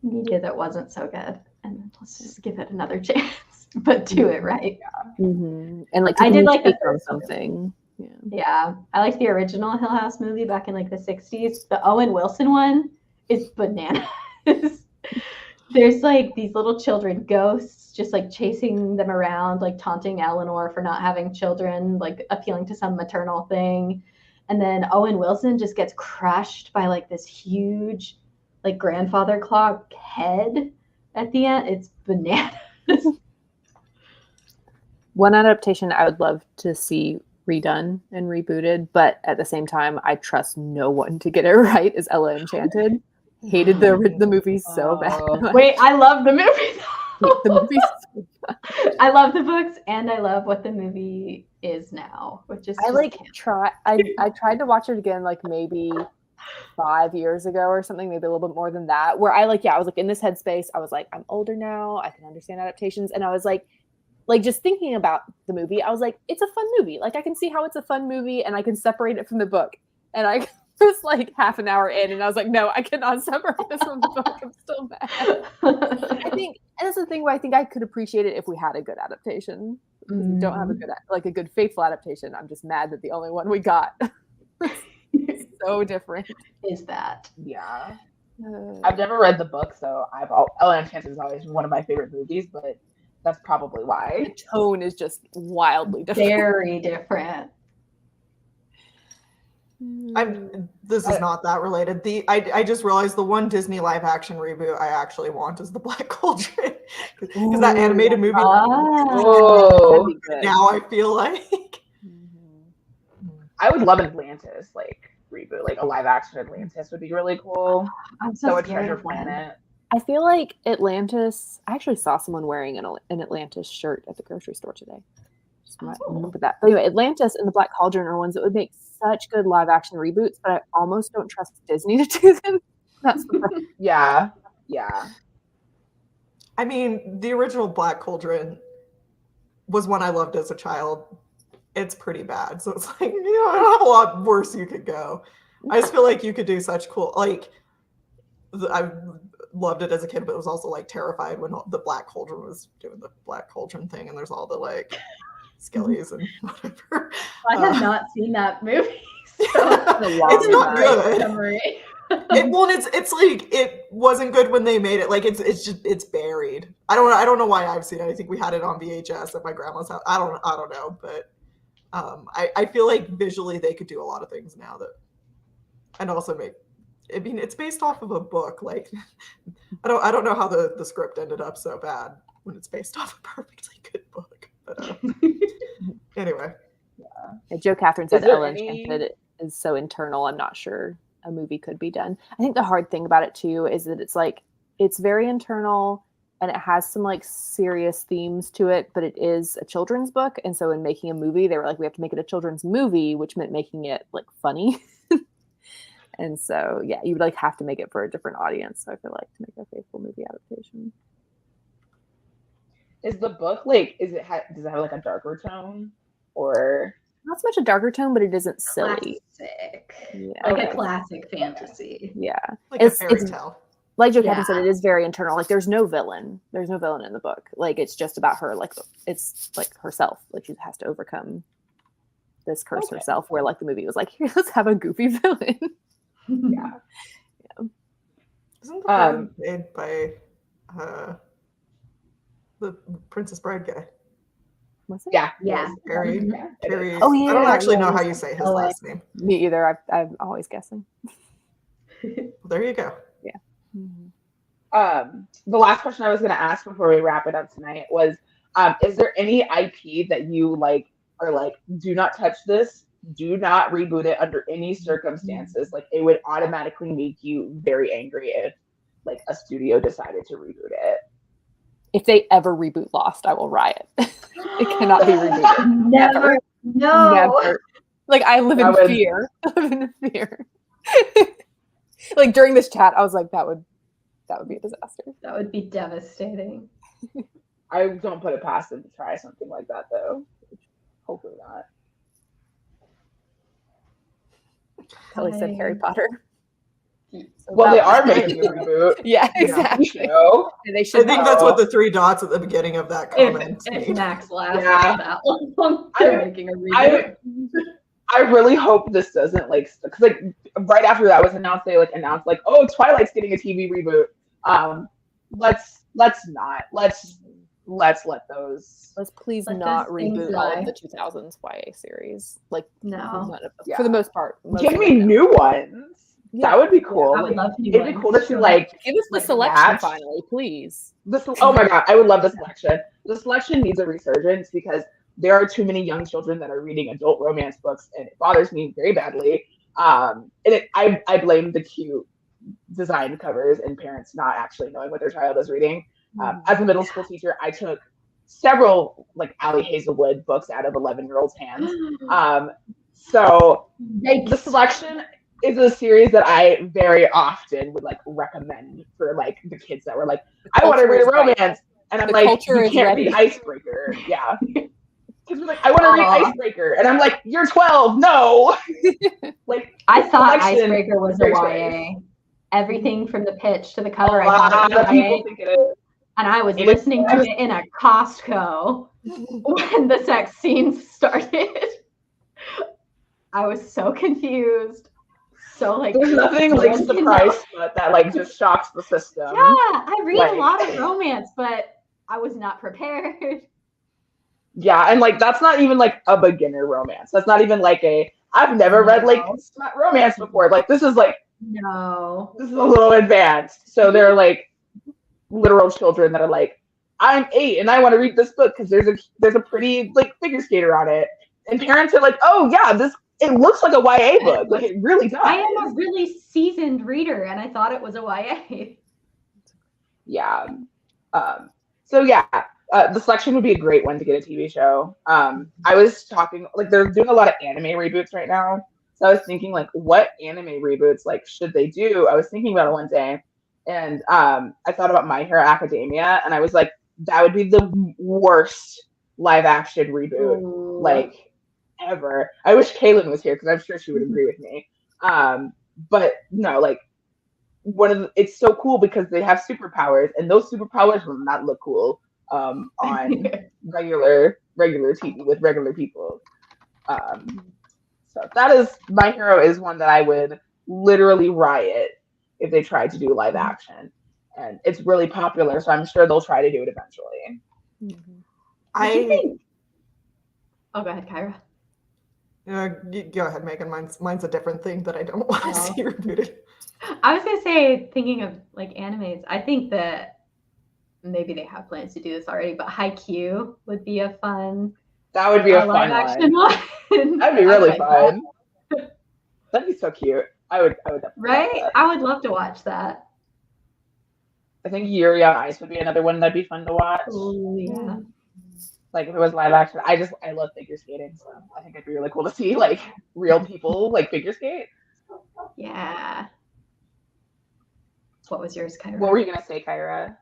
media that wasn't so good, and let's just give it another chance, but do it right. And like I did like the first something. Yeah, I like the original Hill House movie back in like the 60s. The Owen Wilson one is bananas. There's like these little children ghosts just like chasing them around, like taunting Eleanor for not having children, like appealing to some maternal thing. And then Owen Wilson just gets crushed by like this huge like grandfather clock head at the end. It's bananas. One adaptation I would love to see redone and rebooted, but at the same time, I trust no one to get it right, is Ella Enchanted. Hated the movie so bad. Wait, I love the movie. The movie. I love the books, and I love what the movie is now, which is I tried to watch it again like maybe 5 years ago or something, maybe a little bit more than that, where I was like in this headspace. I was like, I'm older now, I can understand adaptations, and I was like just thinking about the movie, I was like, it's a fun movie. Like I can see how it's a fun movie, and I can separate it from the book. And I was like half an hour in, and I was like, no, I cannot separate this from the book. I'm still mad. I think, and that's the thing where I think I could appreciate it if we had a good adaptation. We don't have a good faithful adaptation. I'm just mad that the only one we got is so different. Is that? Yeah. I've never read the book, so Ella Enchanted is always one of my favorite movies, but that's probably why. The tone is just wildly different. Very different. This is not that related. I just realized the one Disney live action reboot I actually want is the Black Cauldron, because that animated movie. Oh, now I feel like I would love Atlantis like reboot, like a live action Atlantis would be really cool. I'm So so a scared Treasure of them. Planet. I feel like Atlantis. I actually saw someone wearing an Atlantis shirt at the grocery store today. Just might remember that. But anyway, Atlantis and the Black Cauldron are ones that would make such good live action reboots, but I almost don't trust Disney to do them. That's the problem. Yeah. I mean, the original Black Cauldron was one I loved as a child. It's pretty bad, so it's like, not a lot worse you could go. I just feel like you could do such cool, like, I loved it as a kid, but was also like terrified when the Black Cauldron was doing the Black Cauldron thing, and there's all the like skellies and whatever. I have not seen that movie. So it's not good. Summary. It's like it wasn't good when they made it. Like it's buried. I don't know why I've seen it. I think we had it on VHS at my grandma's house. I don't know, but I feel like visually they could do a lot of things now that, and also make. I mean, it's based off of a book. Like, I don't know how the script ended up so bad when it's based off a perfectly good book. But anyway, Yeah, Joe Catherine said Is there Ella any- Enchanted is so internal. I'm not sure a movie could be done. I think the hard thing about it too is that it's like it's very internal and it has some like serious themes to it, but it is a children's book. And so in making a movie, they were like, we have to make it a children's movie, which meant making it like funny. And so yeah, you would like have to make it for a different audience. So I feel like to make a faithful movie adaptation. Is the book like? Does it have like a darker tone, or Not so much a darker tone, but it isn't silly. Classic. Yeah. Like Okay. a classic fantasy. Yeah. like It's- a fairy it's- tale. Like Joe Catherine said, Yeah. it is very internal. Like there's no villain. There's no villain in the book. Like it's just about her. Like it's like herself. Like she has to overcome this curse Okay. herself. Where like the movie was like, here, let's have a goofy villain. yeah? Isn't the movie made by the Princess Bride guy? Was it? Yeah. Yeah. Terry. Yeah, it Terry. is. Oh, yeah, I don't actually yeah, know yeah. how you say his Oh, last name. Me either. I'm always guessing. Well, there you go. The last question I was going to ask before we wrap it up tonight was, is there any IP that you like are like, do not touch this, do not reboot it under any circumstances? Like it would automatically make you very angry if like a studio decided to reboot it. If they ever reboot Lost, I will riot. It cannot be rebooted. Never. No. Never. Like I live That in would- fear. I live in fear. Like during this chat, I was like, that would be a disaster. That would be devastating. I don't put it past them to try something like that though. Hopefully not. Kelly said Harry Potter. So Well, they that are was- making a reboot. Yeah, exactly. Show. And they I should. think that's what the 3 dots at the beginning of that comment If mean. Max laughs Yeah. at that one, they're making a reboot. I really hope this doesn't like because like right after that was announced, they like announced like, oh, Twilight's getting a TV reboot. Let's not. Let's let those. Let's please Let not those things reboot all die. of the 2000s YA series. Like No. none of them. Yeah. For the most part. most Give of me them. new ones. Yeah. That would be cool. I would love to do It'd be one. cool to see like Give us the like, selection match. finally, please. oh my god, I would love the selection. The selection needs a resurgence because there are too many young children that are reading adult romance books, and it bothers me very badly. And I blame the cute design covers and parents not actually knowing what their child is reading. As a middle school teacher, I took several like Allie Hazelwood books out of 11-year-olds' hands. So the selection is a series that I very often would like recommend for like the kids that were like, I want to culture read a is right. romance, and I'm The like, culture you is can't ready. read Icebreaker. Yeah. Kids were like, I want to read Aw. Icebreaker, and I'm like, you're 12, no. Like I the thought selection Icebreaker was is a very YA. Everything from the pitch to the A cover, I lot thought it of was YA. people think it is. And I was It is- listening to it in a Costco when the sex scenes started. I was so confused. So like There's nothing like you know. surprise but that like just shocks the system. Yeah, I read Like- a lot of romance, but I was not prepared. Yeah, and like that's not even like a beginner romance. That's not even like I've never read like No. smut romance before. Like this is a No. little advanced. So they're like literal children that are like, I'm 8 and I want to read this book because there's a pretty like figure skater on it. And parents are like, oh yeah, it looks like a YA book. Like it really does. I am a really seasoned reader and I thought it was a YA. Yeah. So yeah, the selection would be a great one to get a TV show. I was talking like they're doing a lot of anime reboots right now. So I was thinking like what anime reboots like should they do? I was thinking about it one day and I thought about My Hero Academia and I was like, that would be the worst live action reboot Ooh. like ever. I wish Kaylin was here because I'm sure she would agree with me. But no, like it's so cool because they have superpowers and those superpowers will not look cool on regular TV with regular people. So that is My Hero is one that I would literally riot if they tried to do live action. And it's really popular, so I'm sure they'll try to do it eventually. Oh, go ahead, Kyra. Go ahead, Megan. Mine's a different thing that I don't want to see rebooted. I was gonna say, thinking of like animes, I think that maybe they have plans to do this already, but HIATUS would be a fun. That would be a live fun action one. That'd be really like fun. That'd be so cute. I would definitely right? watch that. I would love to watch that. I think Yuri on Ice would be another one that'd be fun to watch. Ooh, yeah. Like if it was live action. I love figure skating, so I think it'd be really cool to see like real people like figure skate. Yeah. What was yours, Kyra? What were you gonna say, Kyra?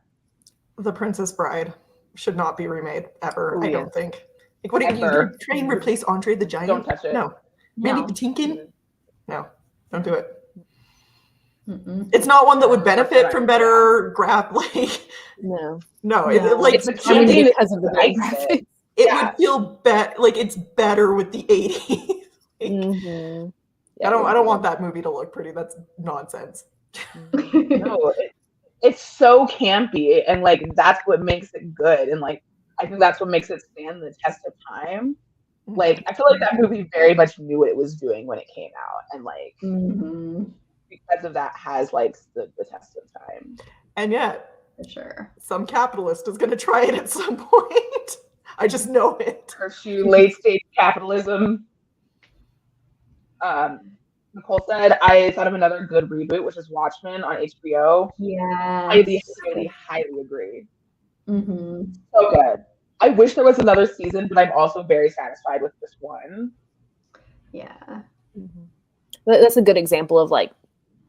The Princess Bride should not be remade ever. Ooh, I yeah. don't think. Like, what are you Ever. gonna try and replace Andre the Giant? Don't touch it. No. No. Mandy Patinkin? No. Don't do it. Mm-mm. It's not one that would That's benefit right, from better No. No, No. like It's I mean, Patinkin because of the likes graphics. it yeah. would feel like it's better with the 80s. Mhm. I don't want that movie to look pretty. That's nonsense. No, it's so campy, and like that's what makes it good, and like I think that's what makes it stand the test of time. Like I feel like that movie very much knew what it was doing when it came out, and like Mhm. because of that has like the test of time. And yet, For sure. some capitalist is going to try it at some point. I just know it. Pursue late stage capitalism. Nicole said, I thought of another good reboot, which is Watchmen on HBO. Yeah. Highly agree. Mm-hmm. So good. I wish there was another season, but I'm also very satisfied with this one. Yeah. That's a good example of like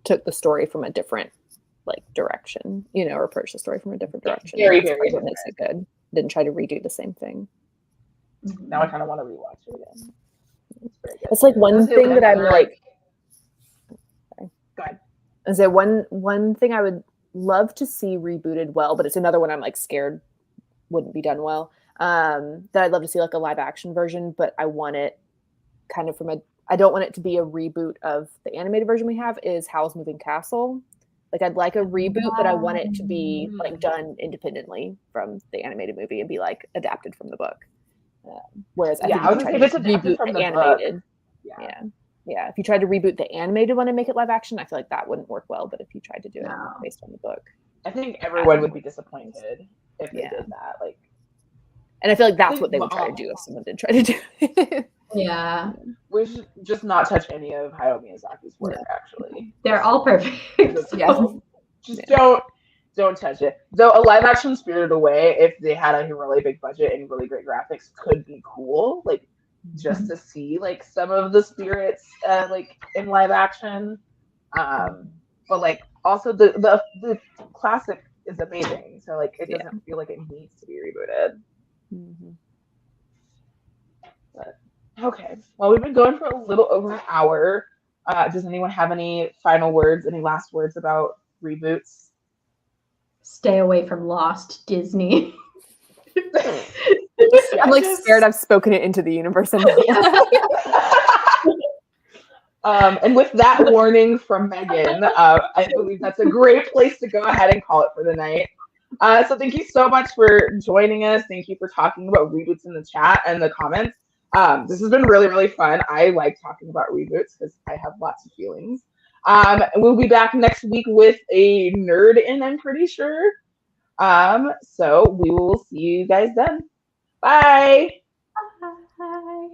took the story from a different like direction, or approached the story from a different direction. Very, That's very what makes it good. Didn't try to redo the same thing. Mhm. Now I kind of want to rewatch it again. It's very good. It's like one Let's do thing that I'm another, like. Go ahead. Is there one thing I would love to see rebooted well, but it's another one I'm like scared wouldn't be done well. That I'd love to see like a live action version, but I want it kind of I don't want it to be a reboot of the animated version we have, is Howl's Moving Castle. Like I'd like a reboot, but I want it to be like done independently from the animated movie and be like adapted from the book. Whereas I think I was if gonna you say try if to it's adapted reboot from the the book. animated, Yeah. yeah. If you tried to reboot the animated one and make it live action, I feel like that wouldn't work well. But if you tried to do it No. based on the book, I think everyone would be disappointed if they Yeah. did that. Like, and I feel like that's what they would try to do if someone did try to do it. Yeah. we should just not touch any of Hayao Miyazaki's work, actually. They're all perfect. Yeah. Just don't touch it. Though a live action Spirited Away, if they had a really big budget and really great graphics, could be cool. Like just to see like some of the spirits like in live action. But like also the classic is amazing. So like it doesn't feel like it needs to be rebooted. Mm-hmm. But okay. Well, we've been going for a little over an hour. Does anyone have any final words, any last words about reboots? Stay away from Lost Disney. I'm like scared I've spoken it into the universe. And and with that warning from Megan, I believe that's a great place to go ahead and call it for the night. So thank you so much for joining us. Thank you for talking about reboots in the chat and the comments. This has been really, really fun. I like talking about reboots because I have lots of feelings. We'll be back next week with a nerd in, I'm pretty sure. So we will see you guys then. Bye. Bye.